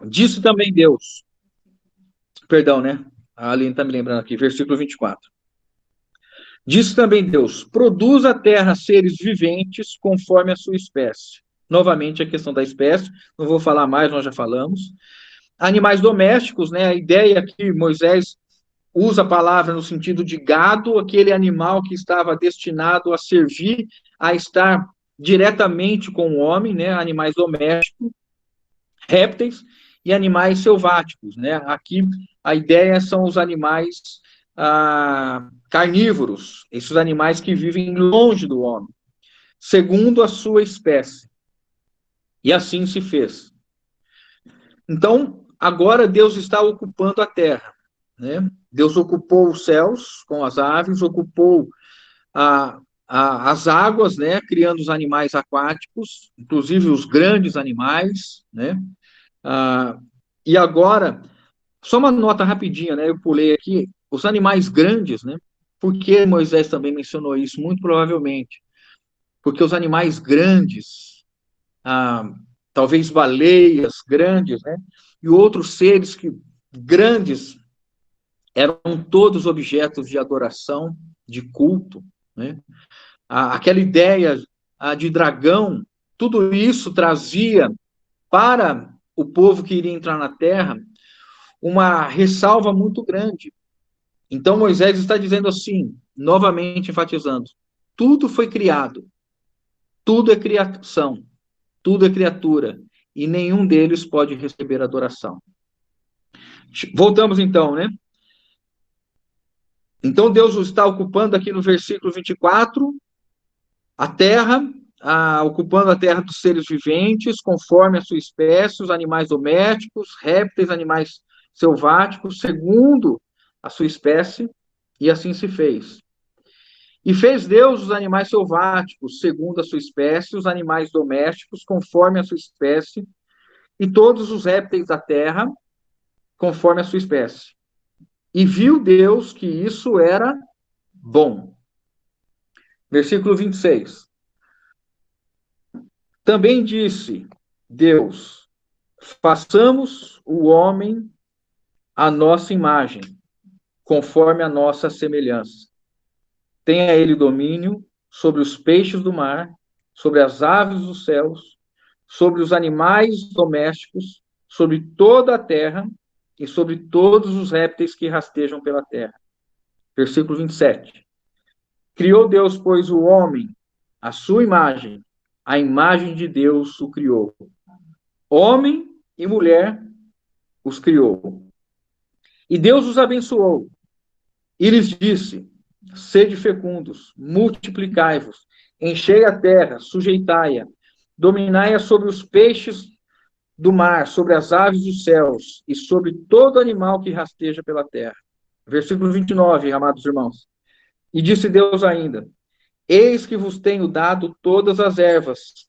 Speaker 1: Disse também Deus. Perdão, né? A Aline está me lembrando aqui, versículo 24. Disse também Deus: produz a terra seres viventes conforme a sua espécie. Novamente a questão da espécie, não vou falar mais, nós já falamos. Animais domésticos, né? A ideia aqui, Moisés usa a palavra no sentido de gado, aquele animal que estava destinado a servir, a estar diretamente com o homem, né? Animais domésticos, répteis e animais selváticos, né? Aqui a ideia são os animais carnívoros, esses animais que vivem longe do homem, segundo a sua espécie. E assim se fez. Então, agora Deus está ocupando a terra, né? Deus ocupou os céus com as aves, ocupou as águas, né? Criando os animais aquáticos, inclusive os grandes animais, né? E agora, só uma nota rapidinha, né? Eu pulei aqui, os animais grandes, né? Por que Moisés também mencionou isso? Muito provavelmente, porque os animais grandes, talvez baleias grandes, né? E outros seres grandes eram todos objetos de adoração, de culto, né? Aquela ideia de dragão, tudo isso trazia para o povo que iria entrar na terra uma ressalva muito grande. Então Moisés está dizendo assim, novamente enfatizando, tudo foi criado, tudo é criação, tudo é criatura, e nenhum deles pode receber adoração. Voltamos então, né? Então Deus está ocupando aqui no versículo 24, a terra, ocupando a terra dos seres viventes, conforme a sua espécie, os animais domésticos, répteis, animais selváticos, segundo a sua espécie, e assim se fez. E fez Deus os animais selváticos, segundo a sua espécie, os animais domésticos, conforme a sua espécie, e todos os répteis da terra, conforme a sua espécie. E viu Deus que isso era bom. Versículo 26. Também disse Deus: façamos o homem à nossa imagem, conforme a nossa semelhança. tenha ele domínio sobre os peixes do mar, sobre as aves dos céus, sobre os animais domésticos, sobre toda a terra e sobre todos os répteis que rastejam pela terra. Versículo 27. Criou Deus, pois, o homem, à sua imagem, a imagem de Deus o criou. Homem e mulher os criou. E Deus os abençoou. E lhes disse: sede fecundos, multiplicai-vos, enchei a terra, sujeitai-a, dominai-a sobre os peixes do mar, sobre as aves dos céus e sobre todo animal que rasteja pela terra. Versículo 29, amados irmãos. E disse Deus ainda: eis que vos tenho dado todas as ervas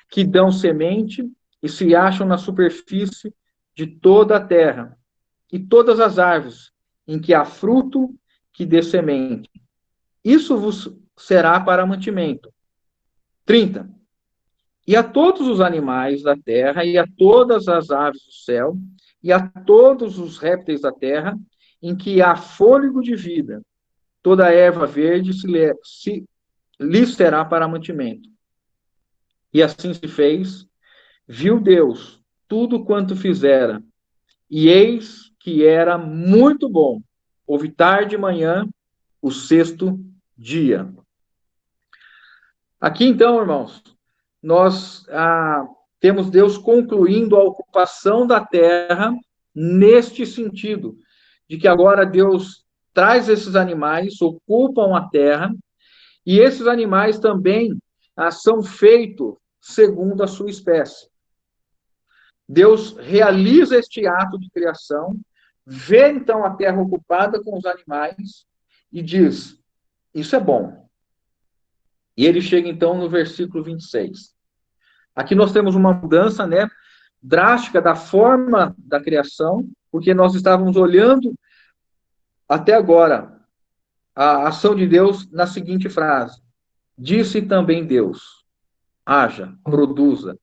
Speaker 1: que dão semente e se acham na superfície de toda a terra, e todas as árvores em que há fruto que dê semente. Isso vos será para mantimento. 30. E a todos os animais da terra, e a todas as aves do céu, e a todos os répteis da terra, em que há fôlego de vida, toda a erva verde lhe será para mantimento. E assim se fez. Viu Deus tudo quanto fizera, e eis que era muito bom. Houve tarde e manhã, o sexto dia. Aqui então, irmãos, nós temos Deus concluindo a ocupação da terra neste sentido, de que agora Deus traz esses animais, ocupam a terra, e esses animais também são feitos segundo a sua espécie. Deus realiza este ato de criação, vê então a terra ocupada com os animais e diz: isso é bom. E ele chega então no versículo 26. Aqui nós temos uma mudança, drástica da forma da criação, porque nós estávamos olhando até agora a ação de Deus na seguinte frase: disse também Deus, haja, produza.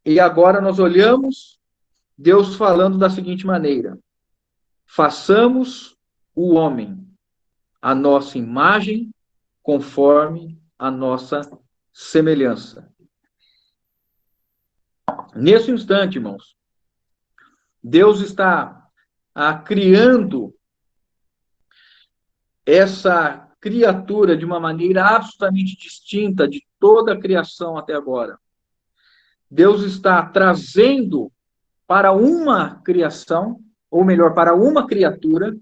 Speaker 1: E agora nós olhamos Deus falando da seguinte maneira: façamos o homem a nossa imagem, conforme a nossa semelhança. Nesse instante, irmãos, Deus está criando essa criatura de uma maneira absolutamente distinta de toda a criação até agora. Deus está trazendo para uma criação, ou melhor, para uma criatura,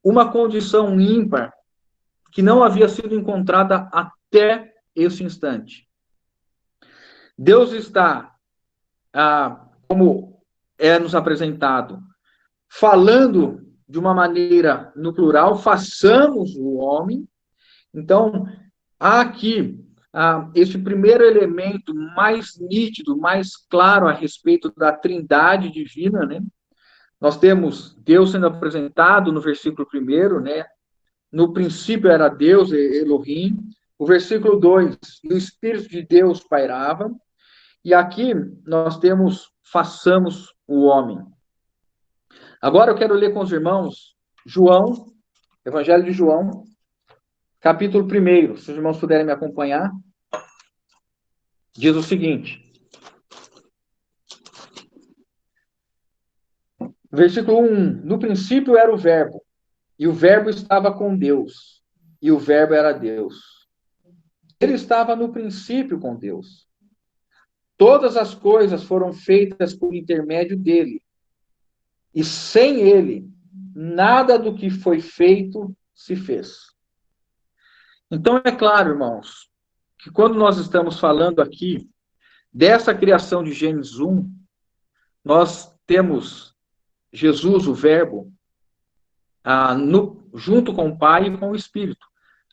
Speaker 1: uma condição ímpar que não havia sido encontrada até esse instante. Deus está, como é nos apresentado, falando de uma maneira no plural, façamos o homem. Então, há aqui esse primeiro elemento mais nítido, mais claro a respeito da trindade divina, Nós temos Deus sendo apresentado no versículo 1, No princípio era Deus, Elohim. O versículo 2, o Espírito de Deus pairava. E aqui nós temos, façamos o homem. Agora eu quero ler com os irmãos João, Evangelho de João, capítulo 1, se os irmãos puderem me acompanhar, diz o seguinte. Versículo 1, no princípio era o verbo, e o verbo estava com Deus, e o verbo era Deus. Ele estava no princípio com Deus. Todas as coisas foram feitas por intermédio dele, e sem ele, nada do que foi feito se fez. Então, é claro, irmãos, que quando nós estamos falando aqui dessa criação de Gênesis 1, nós temos Jesus, o Verbo, junto com o Pai e com o Espírito.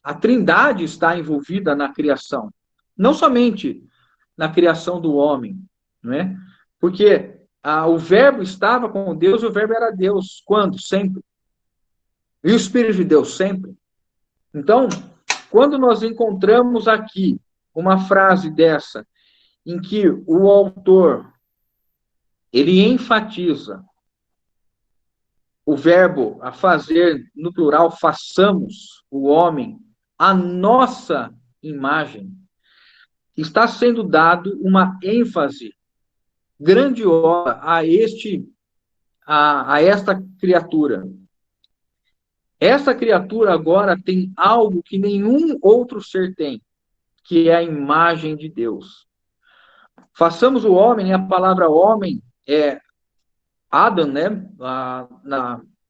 Speaker 1: A Trindade está envolvida na criação, não somente na criação do homem, não é? Porque o Verbo estava com Deus e o Verbo era Deus. Quando? Sempre. E o Espírito de Deus? Sempre. Então, quando nós encontramos aqui uma frase dessa, em que o autor, ele enfatiza o verbo a fazer, no plural, façamos, o homem, a nossa imagem, está sendo dado uma ênfase grandiosa a esta criatura. Essa criatura agora tem algo que nenhum outro ser tem, que é a imagem de Deus. Façamos o homem, a palavra homem é Adam, né,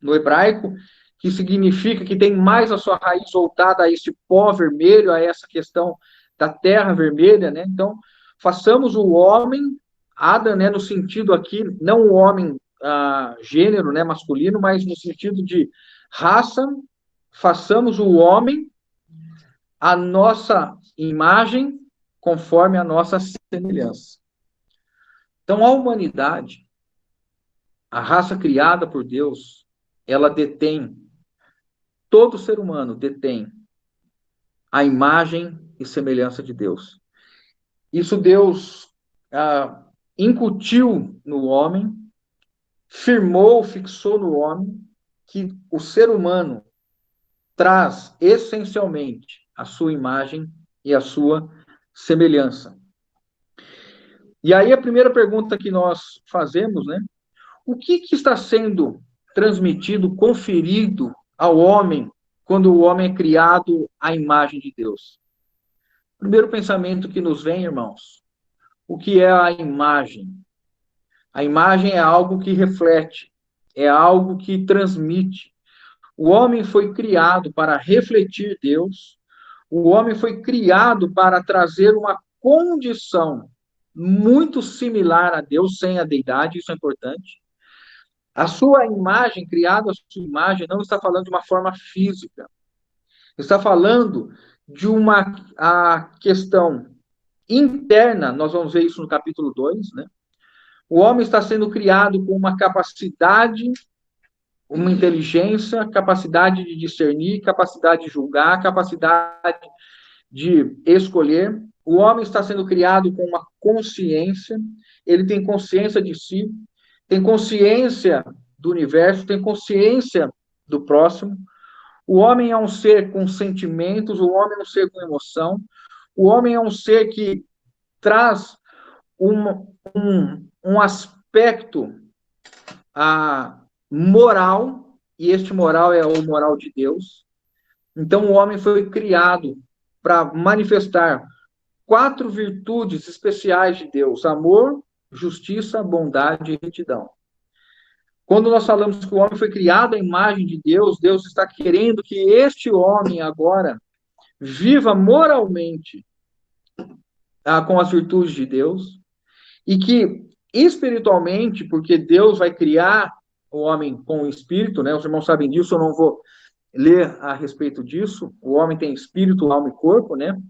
Speaker 1: no hebraico, que significa que tem mais a sua raiz voltada a este pó vermelho, a essa questão da terra vermelha, né? Então, façamos o homem, Adam, né, no sentido aqui, não o homem gênero, né, masculino, mas no sentido de raça, façamos o homem a nossa imagem conforme a nossa semelhança. Então, a humanidade, a raça criada por Deus, ela detém, todo ser humano detém a imagem e semelhança de Deus. Isso Deus incutiu no homem, firmou, fixou no homem, que o ser humano traz essencialmente a sua imagem e a sua semelhança. E aí a primeira pergunta que nós fazemos, né? O que está sendo transmitido, conferido ao homem quando o homem é criado à imagem de Deus? Primeiro pensamento que nos vem, irmãos, o que é a imagem? A imagem é algo que reflete, é algo que transmite. O homem foi criado para refletir Deus, o homem foi criado para trazer uma condição muito similar a Deus, sem a deidade, isso é importante. A sua imagem, criada a sua imagem, não está falando de uma forma física. Está falando de a questão interna, nós vamos ver isso no capítulo 2, né? O homem está sendo criado com uma capacidade, uma inteligência, capacidade de discernir, capacidade de julgar, capacidade de escolher. O homem está sendo criado com uma consciência, ele tem consciência de si, tem consciência do universo, tem consciência do próximo. O homem é um ser com sentimentos, o homem é um ser com emoção, o homem é um ser que traz um aspecto moral, e este moral é o moral de Deus. Então, o homem foi criado para manifestar 4 virtudes especiais de Deus: amor, justiça, bondade e retidão. Quando nós falamos que o homem foi criado à imagem de Deus, Deus está querendo que este homem agora viva moralmente com as virtudes de Deus, e que espiritualmente, porque Deus vai criar o homem com o espírito, né? Os irmãos sabem disso, eu não vou ler a respeito disso. O homem tem espírito, alma e corpo, né?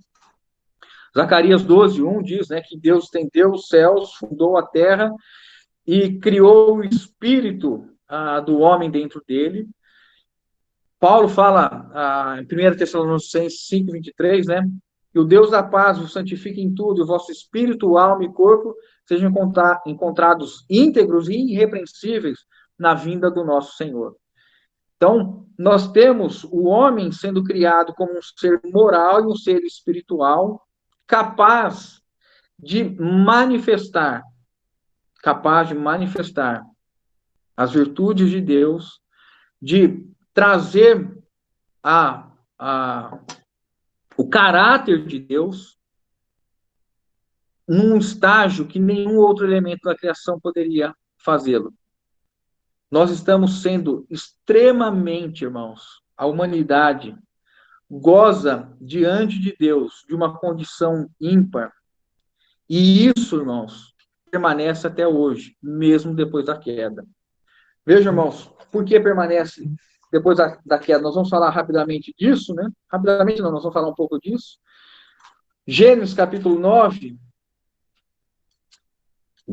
Speaker 1: Zacarias 12:1 diz, né, que Deus estendeu os céus, fundou a terra e criou o espírito do homem dentro dele. Paulo fala em 1 Tessalonicenses 5:23, né, que o Deus da paz vos santifique em tudo, e o vosso espírito, alma e corpo sejam encontrados íntegros e irrepreensíveis na vinda do nosso Senhor. Então, nós temos o homem sendo criado como um ser moral e um ser espiritual, capaz de manifestar as virtudes de Deus, de trazer o caráter de Deus num estágio que nenhum outro elemento da criação poderia fazê-lo. Nós estamos sendo extremamente, irmãos, a humanidade goza diante de Deus de uma condição ímpar. E isso, irmãos, permanece até hoje, mesmo depois da queda. Veja, irmãos, por que permanece depois da queda? Nós vamos falar rapidamente disso, né? Rapidamente não, nós vamos falar um pouco disso. Gênesis capítulo 9,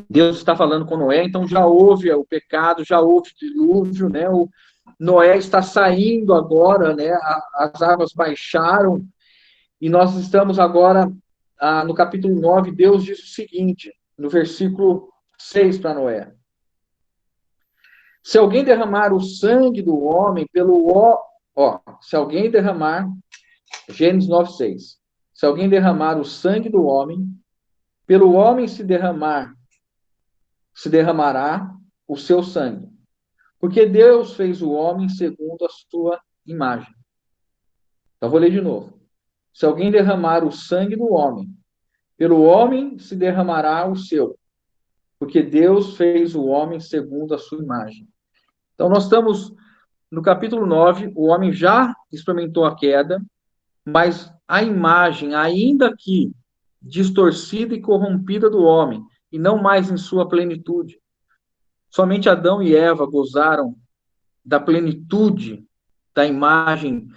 Speaker 1: Deus está falando com Noé, então já houve o pecado, já houve o dilúvio, né? O Noé está saindo agora, né? As águas baixaram, e nós estamos agora no capítulo 9, Deus diz o seguinte, no versículo 6 para Noé: se alguém derramar o sangue do homem pelo Ó, se alguém derramar, Gênesis 9:6. Se alguém derramar o sangue do homem, pelo homem se derramará o seu sangue. Porque Deus fez o homem segundo a sua imagem. Então, vou ler de novo. Se alguém derramar o sangue do homem, pelo homem se derramará o seu. Porque Deus fez o homem segundo a sua imagem. Então, nós estamos no capítulo 9, o homem já experimentou a queda, mas a imagem, ainda que distorcida e corrompida do homem, e não mais em sua plenitude. Somente Adão e Eva gozaram da plenitude da imagem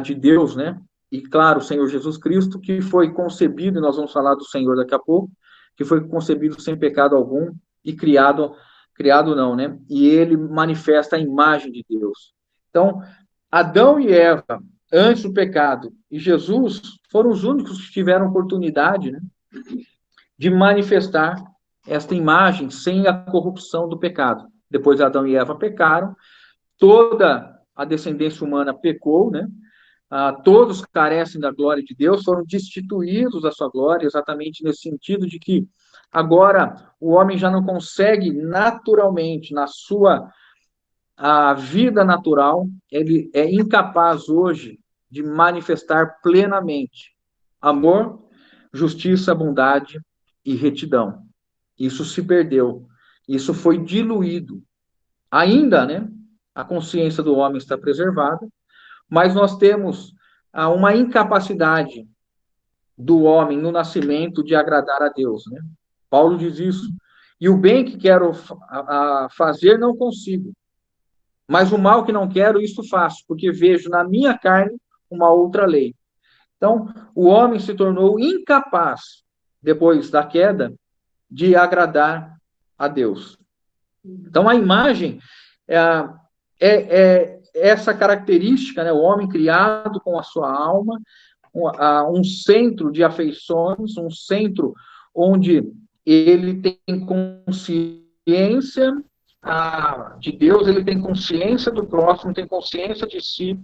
Speaker 1: de Deus, né? E, claro, o Senhor Jesus Cristo, que foi concebido, e nós vamos falar do Senhor daqui a pouco, que foi concebido sem pecado algum e criado não, né? E ele manifesta a imagem de Deus. Então, Adão e Eva, antes do pecado, e Jesus foram os únicos que tiveram oportunidade, né, de manifestar esta imagem sem a corrupção do pecado. Depois Adão e Eva pecaram, toda a descendência humana pecou, né? Todos carecem da glória de Deus, foram destituídos da sua glória, exatamente nesse sentido de que agora o homem já não consegue naturalmente, na sua vida natural, ele é incapaz hoje de manifestar plenamente amor, justiça, bondade e retidão. Isso se perdeu, isso foi diluído. Ainda, né, a consciência do homem está preservada, mas nós temos uma incapacidade do homem no nascimento de agradar a Deus, né? Paulo diz isso. E o bem que quero fazer não consigo, mas o mal que não quero, isso faço, porque vejo na minha carne uma outra lei. Então, o homem se tornou incapaz, depois da queda, de agradar a Deus. Então, a imagem é essa característica, né? O homem criado com a sua alma, um centro de afeições, um centro onde ele tem consciência de Deus, ele tem consciência do próximo, tem consciência de si,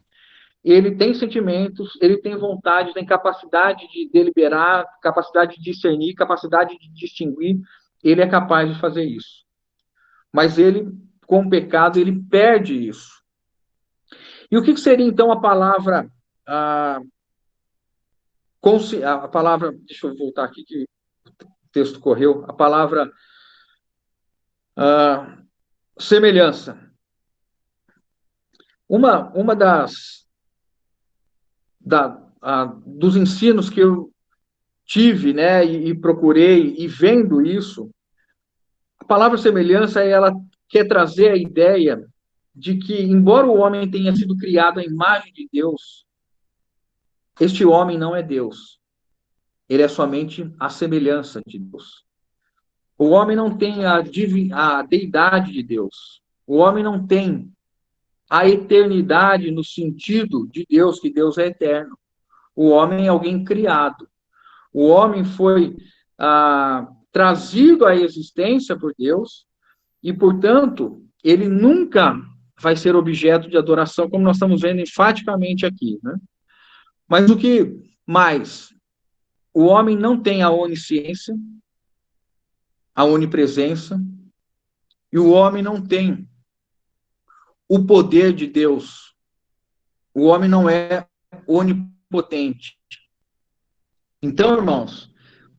Speaker 1: ele tem sentimentos, ele tem vontade, tem capacidade de deliberar, capacidade de discernir, capacidade de distinguir, ele é capaz de fazer isso. Mas ele, com o pecado, ele perde isso. E o que seria, então, a palavra... a palavra... Deixa eu voltar aqui, que o texto correu. A palavra semelhança. Uma dos ensinos que eu tive, né, e procurei, e vendo isso, a palavra semelhança, ela quer trazer a ideia de que, embora o homem tenha sido criado à imagem de Deus, este homem não é Deus. Ele é somente a semelhança de Deus. O homem não tem a deidade de Deus. O homem não tem a eternidade no sentido de Deus, que Deus é eterno. O homem é alguém criado. O homem foi trazido à existência por Deus e, portanto, ele nunca vai ser objeto de adoração, como nós estamos vendo enfaticamente aqui, né? Mas o que mais? O homem não tem a onisciência, a onipresença, e o homem não tem o poder de Deus. O homem não é onipotente. Então, irmãos,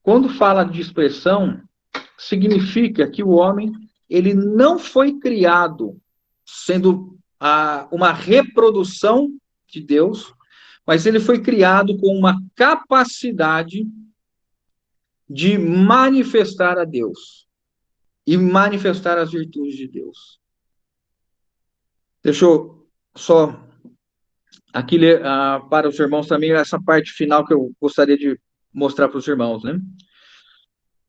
Speaker 1: quando fala de expressão, significa que o homem, ele não foi criado sendo uma reprodução de Deus, mas ele foi criado com uma capacidade de manifestar a Deus e manifestar as virtudes de Deus. Deixa eu só aqui ler para os irmãos também essa parte final que eu gostaria de mostrar para os irmãos, né?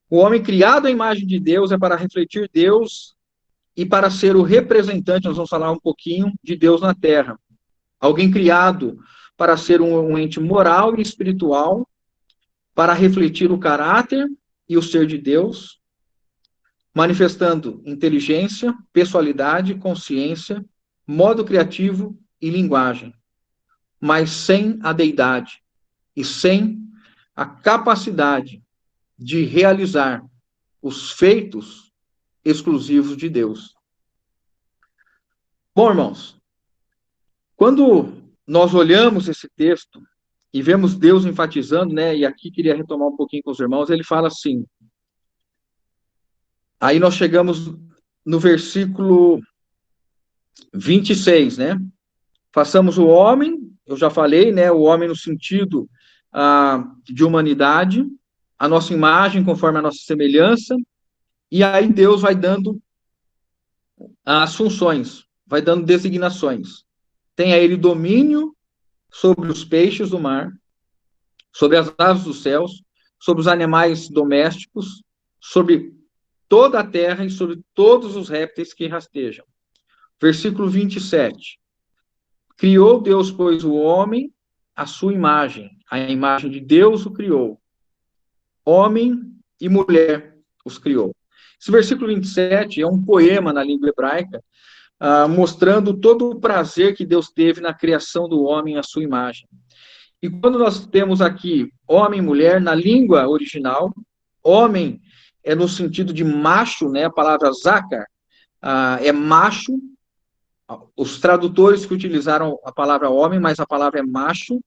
Speaker 1: O homem criado à imagem de Deus é para refletir Deus e para ser o representante, nós vamos falar um pouquinho, de Deus na Terra. Alguém criado para ser um ente moral e espiritual, para refletir o caráter e o ser de Deus, manifestando inteligência, pessoalidade, consciência, modo criativo e linguagem. mas sem a deidade e sem a capacidade de realizar os feitos exclusivos de Deus. Bom, irmãos, quando nós olhamos esse texto e vemos Deus enfatizando, né, e aqui queria retomar um pouquinho com os irmãos, ele fala assim, aí nós chegamos no versículo 26, né? Façamos o homem, eu já falei, né, o homem no sentido de humanidade, a nossa imagem conforme a nossa semelhança, e aí Deus vai dando as funções, vai dando designações. Tem a ele domínio sobre os peixes do mar, sobre as aves dos céus, sobre os animais domésticos, sobre toda a terra e sobre todos os répteis que rastejam. Versículo 27. Criou Deus, pois, o homem à sua imagem. A imagem de Deus o criou. Homem e mulher os criou. Esse versículo 27 é um poema na língua hebraica, mostrando todo o prazer que Deus teve na criação do homem à sua imagem. E quando nós temos aqui homem e mulher, na língua original, homem é no sentido de macho, né? A palavra zakar é macho. Os tradutores que utilizaram a palavra homem, mas a palavra é macho.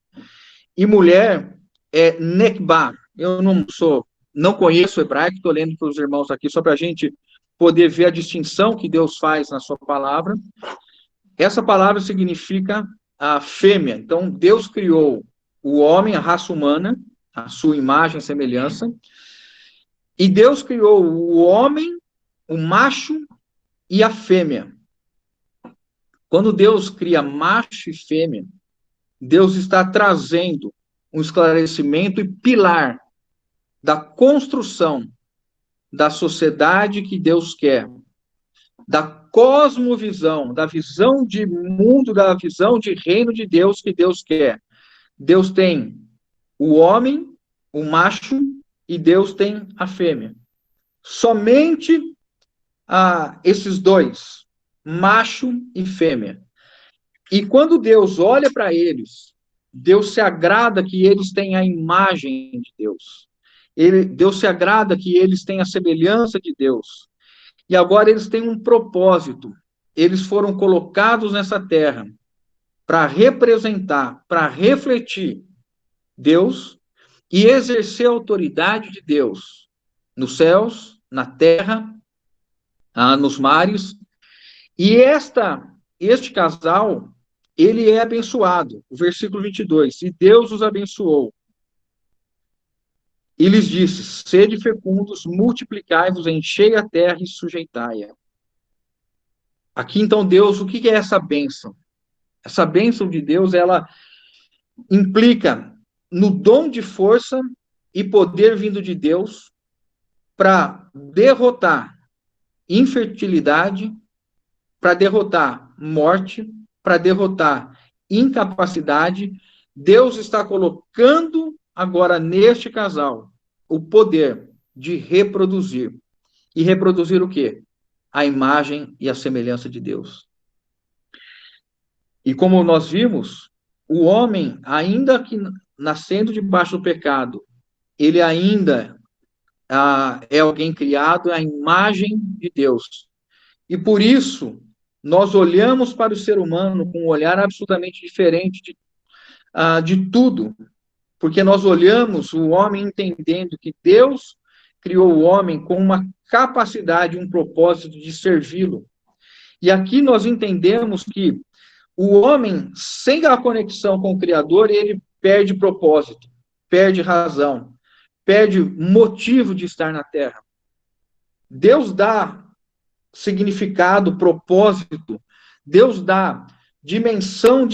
Speaker 1: E mulher é nekba. Eu não conheço o hebraico, estou lendo para os irmãos aqui, só para a gente poder ver a distinção que Deus faz na sua palavra. Essa palavra significa a fêmea. Então, Deus criou o homem, a raça humana, a sua imagem e semelhança, e Deus criou o homem, o macho e a fêmea. Quando Deus cria macho e fêmea, Deus está trazendo um esclarecimento e pilar da construção da sociedade que Deus quer, da cosmovisão, da visão de mundo, da visão de reino de Deus que Deus quer. Deus tem o homem, o macho, e Deus tem a fêmea. Somente esses dois, macho e fêmea. E quando Deus olha para eles, Deus se agrada que eles tenham a imagem de Deus. Deus se agrada que eles tenham a semelhança de Deus. E agora eles têm um propósito. Eles foram colocados nessa terra para representar, para refletir Deus e exercer a autoridade de Deus nos céus, na terra, nos mares. E este casal, ele é abençoado. O versículo 22. E Deus os abençoou. E lhes disse, sede fecundos, multiplicai-vos, enchei a terra e sujeitai-a. Aqui, então, Deus, o que é essa bênção? Essa bênção de Deus, ela implica no dom de força e poder vindo de Deus para derrotar infertilidade, para derrotar morte, para derrotar incapacidade. Deus está colocando agora neste casal o poder de reproduzir. E reproduzir o quê? A imagem e a semelhança de Deus. E como nós vimos, o homem, ainda que nascendo debaixo do pecado, ele ainda é alguém criado à imagem de Deus. E por isso, nós olhamos para o ser humano com um olhar absolutamente diferente de tudo. Porque nós olhamos o homem entendendo que Deus criou o homem com uma capacidade, um propósito de servi-lo. E aqui nós entendemos que o homem, sem a conexão com o Criador, ele perde propósito, perde razão, perde motivo de estar na Terra. Deus dá significado, propósito, Deus dá dimensão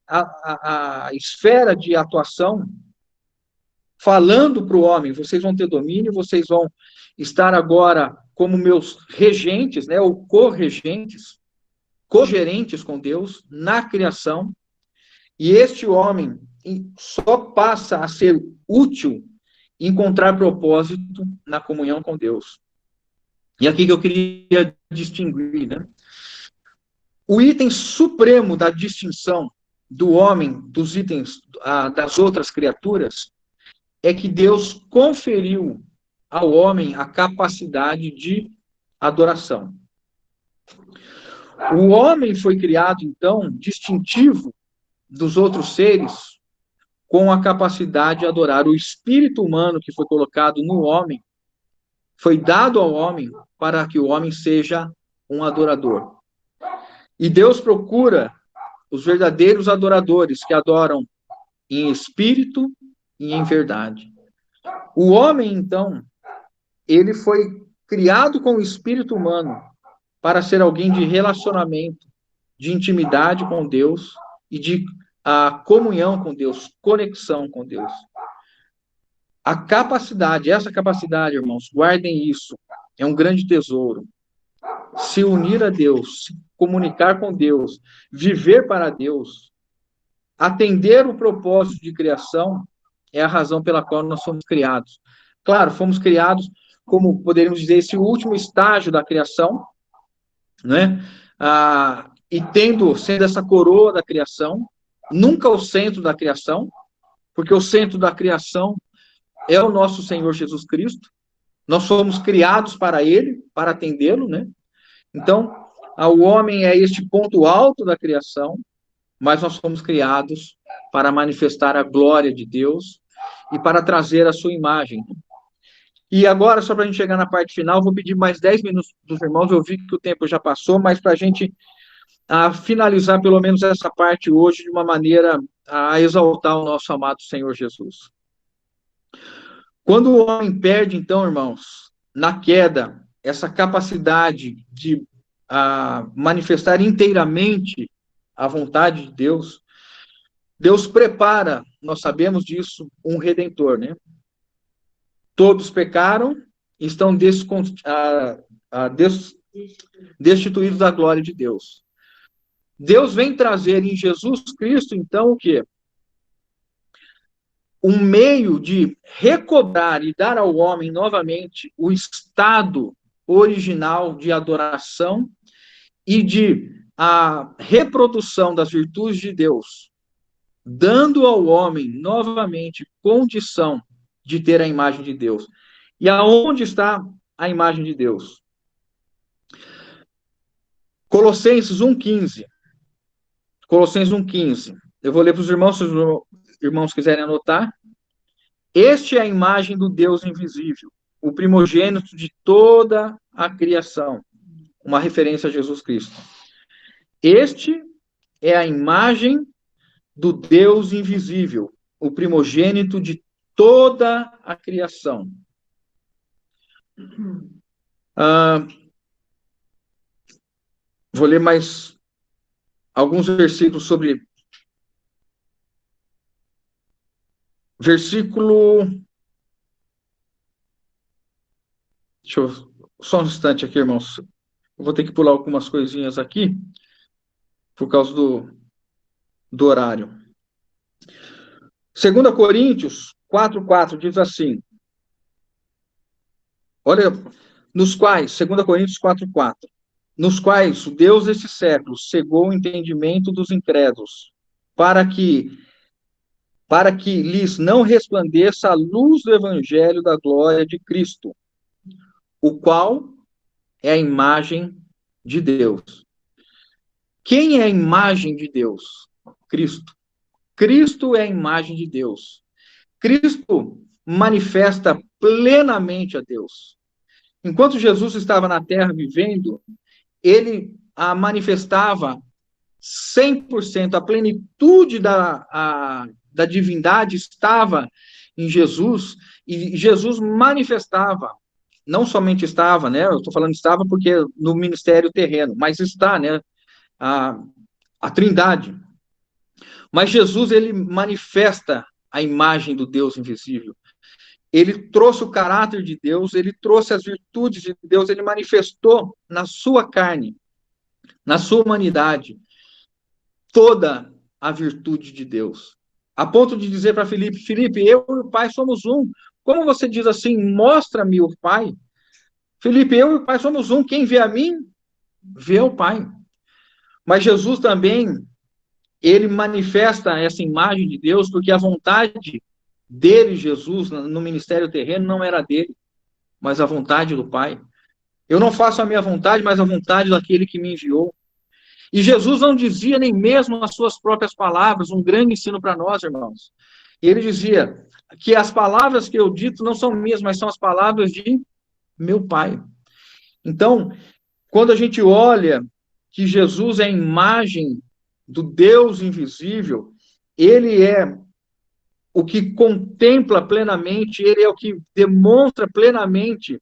Speaker 1: a esfera de atuação, falando para o homem, vocês vão ter domínio, vocês vão estar agora como meus regentes, né, ou co-gerentes com Deus na criação, e este homem só passa a ser útil encontrar propósito na comunhão com Deus. E aqui que eu queria distinguir, né? O item supremo da distinção do homem, dos itens das outras criaturas, é que Deus conferiu ao homem a capacidade de adoração. O homem foi criado, então, distintivo dos outros seres, com a capacidade de adorar. O espírito humano que foi colocado no homem, foi dado ao homem para que o homem seja um adorador. E Deus procura os verdadeiros adoradores que adoram em espírito e em verdade. O homem, então, ele foi criado com o espírito humano para ser alguém de relacionamento, de intimidade com Deus e de comunhão com Deus, conexão com Deus. Essa capacidade, irmãos, guardem isso, é um grande tesouro. Se unir a Deus, se comunicar com Deus, viver para Deus, atender o propósito de criação, é a razão pela qual nós fomos criados. Claro, fomos criados, como poderíamos dizer, esse último estágio da criação, né? E sendo essa coroa da criação, nunca o centro da criação, porque o centro da criação é o nosso Senhor Jesus Cristo. Nós fomos criados para Ele, para atendê-lo, né? Então, o homem é este ponto alto da criação, mas nós fomos criados para manifestar a glória de Deus e para trazer a sua imagem. E agora, só para a gente chegar na parte final, vou pedir mais 10 minutos dos irmãos. Eu vi que o tempo já passou, mas para a gente finalizar pelo menos essa parte hoje de uma maneira a exaltar o nosso amado Senhor Jesus. Quando o homem perde, então, irmãos, na queda, essa capacidade de manifestar inteiramente a vontade de Deus, Deus prepara, nós sabemos disso, um Redentor, né? Todos pecaram e estão destituídos da glória de Deus. Deus vem trazer em Jesus Cristo, então, o quê? Um meio de recobrar e dar ao homem novamente o estado original de adoração e de reprodução das virtudes de Deus, dando ao homem novamente condição de ter a imagem de Deus. E aonde está a imagem de Deus? Colossenses 1,15. Colossenses 1,15. Eu vou ler para os irmãos, se os irmãos quiserem anotar. Este é a imagem do Deus invisível, o primogênito de toda a criação. Uma referência a Jesus Cristo. Este é a imagem do Deus invisível, o primogênito de toda a criação. Vou ler mais alguns versículos sobre... Versículo... Só um instante aqui, irmãos. Eu vou ter que pular algumas coisinhas aqui, por causa do horário. 2 Coríntios 4,4 diz assim, olha, nos quais, 2 Coríntios 4,4, nos quais o Deus desse século cegou o entendimento dos incrédulos, para que lhes não resplandeça a luz do evangelho da glória de Cristo, o qual é a imagem de Deus. Quem é a imagem de Deus? Cristo. Cristo é a imagem de Deus. Cristo manifesta plenamente a Deus. Enquanto Jesus estava na terra vivendo, ele manifestava 100%, a plenitude da divindade estava em Jesus, e Jesus manifestava, não somente estava, né, eu estou falando estava porque no ministério terreno, mas está, né, a Trindade. Mas Jesus, ele manifesta a imagem do Deus invisível. Ele trouxe o caráter de Deus, ele trouxe as virtudes de Deus, ele manifestou na sua carne, na sua humanidade, toda a virtude de Deus. A ponto de dizer para Filipe, Filipe, eu e o Pai somos um. Como você diz assim, mostra-me o Pai? Filipe, eu e o Pai somos um. Quem vê a mim, vê o Pai. Mas Jesus também, ele manifesta essa imagem de Deus porque a vontade dele, Jesus, no ministério terreno, não era dele, mas a vontade do Pai. Eu não faço a minha vontade, mas a vontade daquele que me enviou. E Jesus não dizia nem mesmo as suas próprias palavras, um grande ensino para nós, irmãos. Ele dizia que as palavras que eu dito não são minhas, mas são as palavras de meu Pai. Então, quando a gente olha que Jesus é a imagem do Deus invisível, ele é o que contempla plenamente, ele é o que demonstra plenamente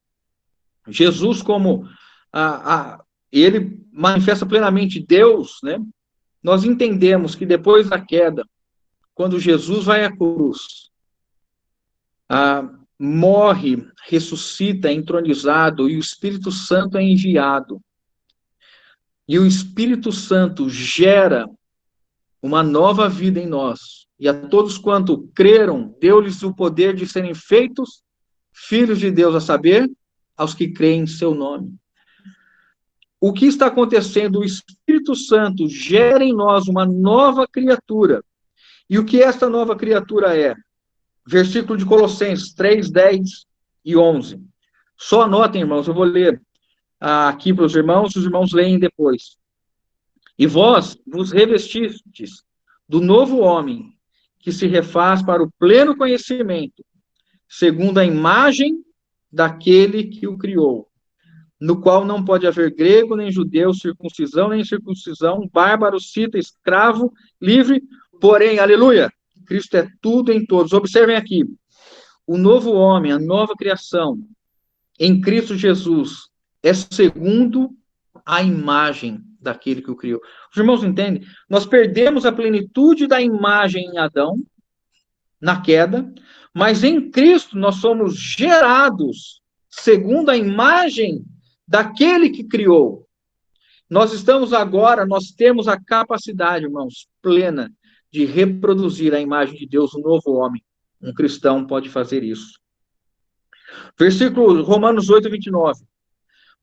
Speaker 1: Jesus como ele manifesta plenamente Deus, né? Nós entendemos que depois da queda, quando Jesus vai à cruz, morre, ressuscita, é entronizado, e o Espírito Santo é enviado. E o Espírito Santo gera uma nova vida em nós. E a todos quanto creram, deu-lhes o poder de serem feitos filhos de Deus, a saber, aos que creem em seu nome. O que está acontecendo? O Espírito Santo gera em nós uma nova criatura. E o que esta nova criatura é? Versículo de Colossenses 3, 10 e 11. Só anotem, irmãos, eu vou ler aqui para os irmãos leem depois. E vós vos revestistes do novo homem, que se refaz para o pleno conhecimento, segundo a imagem daquele que o criou, no qual não pode haver grego, nem judeu, circuncisão, nem incircuncisão, bárbaro, cita, escravo, livre, porém, aleluia, Cristo é tudo em todos. Observem aqui, o novo homem, a nova criação, em Cristo Jesus, é segundo a imagem daquele que o criou. Os irmãos entendem? Nós perdemos a plenitude da imagem em Adão, na queda, mas em Cristo nós somos gerados segundo a imagem daquele que criou. Nós estamos agora, nós temos a capacidade, irmãos, plena de reproduzir a imagem de Deus, o novo homem. Um cristão pode fazer isso. Versículo Romanos 8, 29.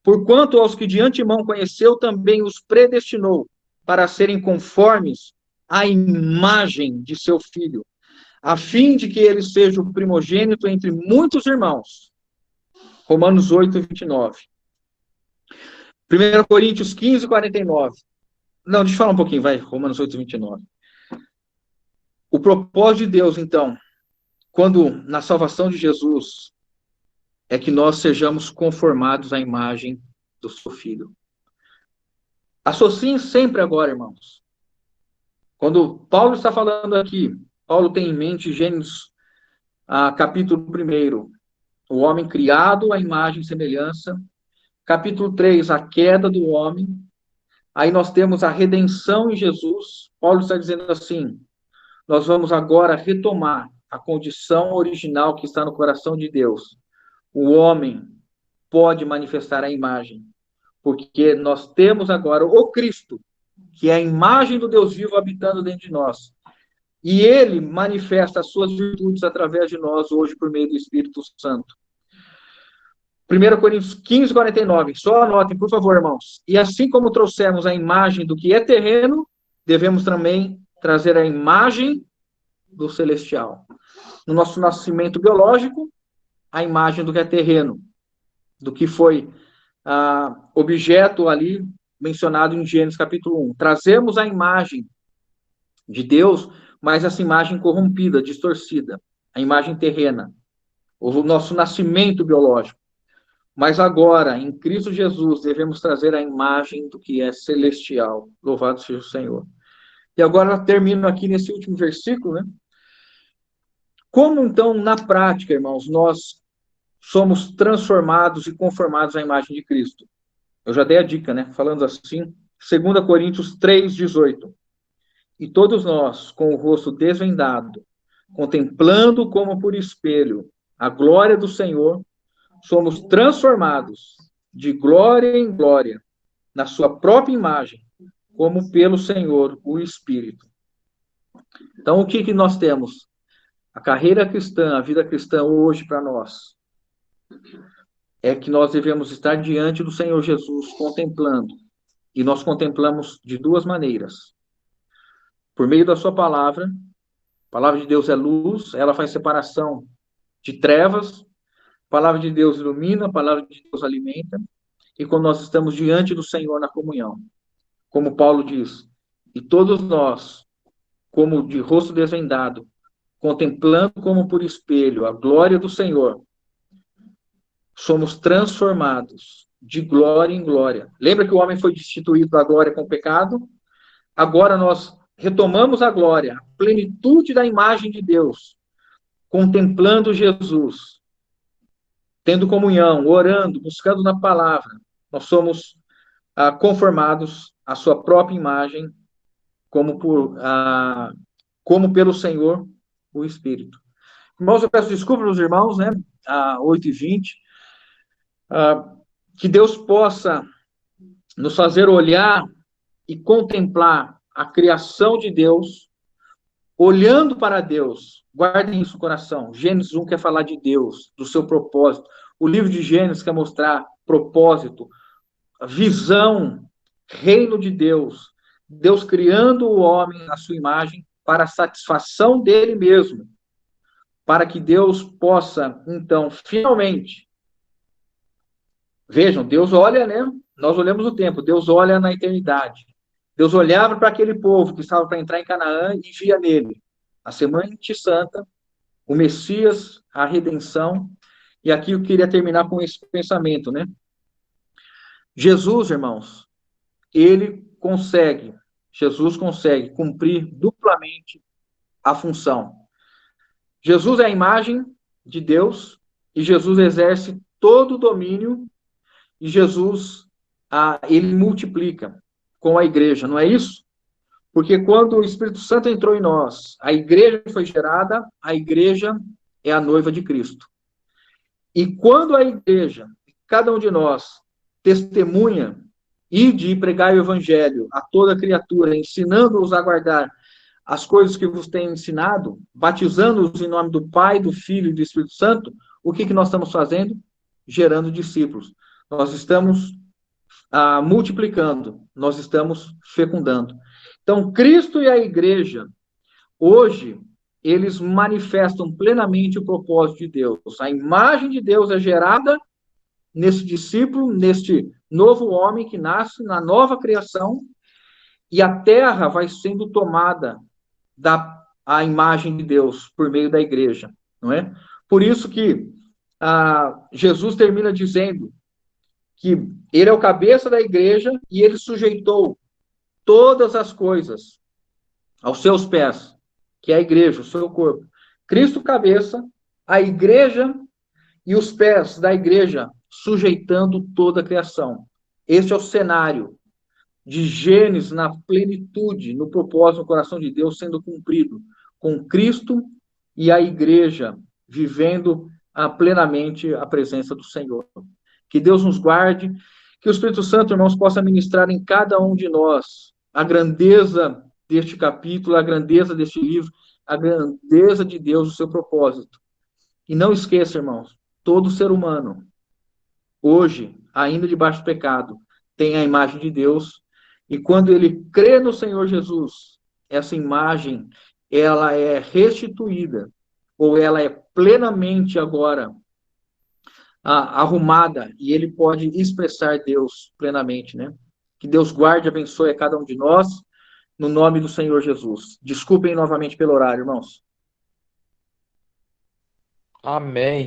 Speaker 1: Porquanto aos que de antemão conheceu, também os predestinou para serem conformes à imagem de seu Filho, a fim de que ele seja o primogênito entre muitos irmãos. Romanos 8, 29. 1 Coríntios 15, 49. Não, deixa eu falar um pouquinho, vai. Romanos 8, 29. O propósito de Deus, então, quando na salvação de Jesus, é que nós sejamos conformados à imagem do seu Filho. Associem sempre agora, irmãos. Quando Paulo está falando aqui, Paulo tem em mente Gênesis, capítulo 1, o homem criado à imagem e semelhança. Capítulo 3, a queda do homem. Aí nós temos a redenção em Jesus. Paulo está dizendo assim, nós vamos agora retomar a condição original que está no coração de Deus. O homem pode manifestar a imagem, porque nós temos agora o Cristo, que é a imagem do Deus vivo habitando dentro de nós. E ele manifesta as suas virtudes através de nós hoje por meio do Espírito Santo. 1 Coríntios 15, 49. Só anotem, por favor, irmãos. E assim como trouxemos a imagem do que é terreno, devemos também trazer a imagem do celestial. No nosso nascimento biológico, a imagem do que é terreno, do que foi objeto ali mencionado em Gênesis capítulo 1. Trazemos a imagem de Deus, mas essa imagem corrompida, distorcida, a imagem terrena, o nosso nascimento biológico. Mas agora, em Cristo Jesus, devemos trazer a imagem do que é celestial. Louvado seja o Senhor. E agora eu termino aqui nesse último versículo, né? Como, então, na prática, irmãos, nós somos transformados e conformados à imagem de Cristo? Eu já dei a dica, né? Falando assim, 2 Coríntios 3, 18. E todos nós, com o rosto desvendado, contemplando como por espelho a glória do Senhor, somos transformados de glória em glória, na sua própria imagem, como pelo Senhor, o Espírito. Então, o que nós temos? A carreira cristã, a vida cristã hoje para nós, é que nós devemos estar diante do Senhor Jesus, contemplando. E nós contemplamos de duas maneiras. por meio da sua palavra. A palavra de Deus é luz, ela faz separação de trevas. A palavra de Deus ilumina, a palavra de Deus alimenta. E quando nós estamos diante do Senhor na comunhão, como Paulo diz, e todos nós, como de rosto desvendado, contemplando como por espelho a glória do Senhor, somos transformados de glória em glória. Lembra que o homem foi destituído da glória com o pecado? Agora nós retomamos a glória, a plenitude da imagem de Deus, contemplando Jesus, tendo comunhão, orando, buscando na palavra. Nós somos conformados à sua própria imagem, como pelo Senhor, o Espírito. Irmãos, eu peço desculpas aos irmãos, né? 8h20. Que Deus possa nos fazer olhar e contemplar a criação de Deus, olhando para Deus. Guardem isso no coração. Gênesis 1 quer falar de Deus, do seu propósito. O livro de Gênesis quer mostrar propósito, visão, reino de Deus. Deus criando o homem à sua imagem para a satisfação dele mesmo. Para que Deus possa, então, finalmente... Vejam, Deus olha, né? Nós olhamos o tempo, Deus olha na eternidade. Deus olhava para aquele povo que estava para entrar em Canaã e via nele a semente santa, o Messias, a redenção. E aqui eu queria terminar com esse pensamento, né? Jesus, irmãos, Jesus consegue cumprir duplamente a função. Jesus é a imagem de Deus e Jesus exerce todo o domínio e Jesus, ele multiplica com a igreja, não é isso? Porque quando o Espírito Santo entrou em nós, a igreja foi gerada, a igreja é a noiva de Cristo. E quando a igreja, cada um de nós, testemunha e de pregar o evangelho a toda criatura, ensinando-os a guardar as coisas que vos tenho ensinado, batizando-os em nome do Pai, do Filho e do Espírito Santo, o que nós estamos fazendo? Gerando discípulos. Nós estamos multiplicando, nós estamos fecundando. Então, Cristo e a igreja, hoje, eles manifestam plenamente o propósito de Deus. A imagem de Deus é gerada nesse discípulo, neste novo homem que nasce na nova criação, e a terra vai sendo tomada a imagem de Deus por meio da igreja, não é? Por isso que Jesus termina dizendo que ele é o cabeça da igreja e ele sujeitou todas as coisas aos seus pés, que é a igreja, o seu corpo. Cristo cabeça, a igreja e os pés da igreja sujeitando toda a criação. Esse é o cenário de Gênesis na plenitude, no propósito, no coração de Deus sendo cumprido, com Cristo e a igreja vivendo plenamente a presença do Senhor. Que Deus nos guarde, que o Espírito Santo, irmãos, possa ministrar em cada um de nós a grandeza deste capítulo, a grandeza deste livro, a grandeza de Deus, o seu propósito. E não esqueça, irmãos, todo ser humano, hoje, ainda debaixo do pecado, tem a imagem de Deus, e quando ele crê no Senhor Jesus, essa imagem, ela é restituída, ou ela é plenamente agora arrumada, e ele pode expressar Deus plenamente, né? Que Deus guarde e abençoe a cada um de nós, no nome do Senhor Jesus. Desculpem novamente pelo horário, irmãos.
Speaker 5: Amém.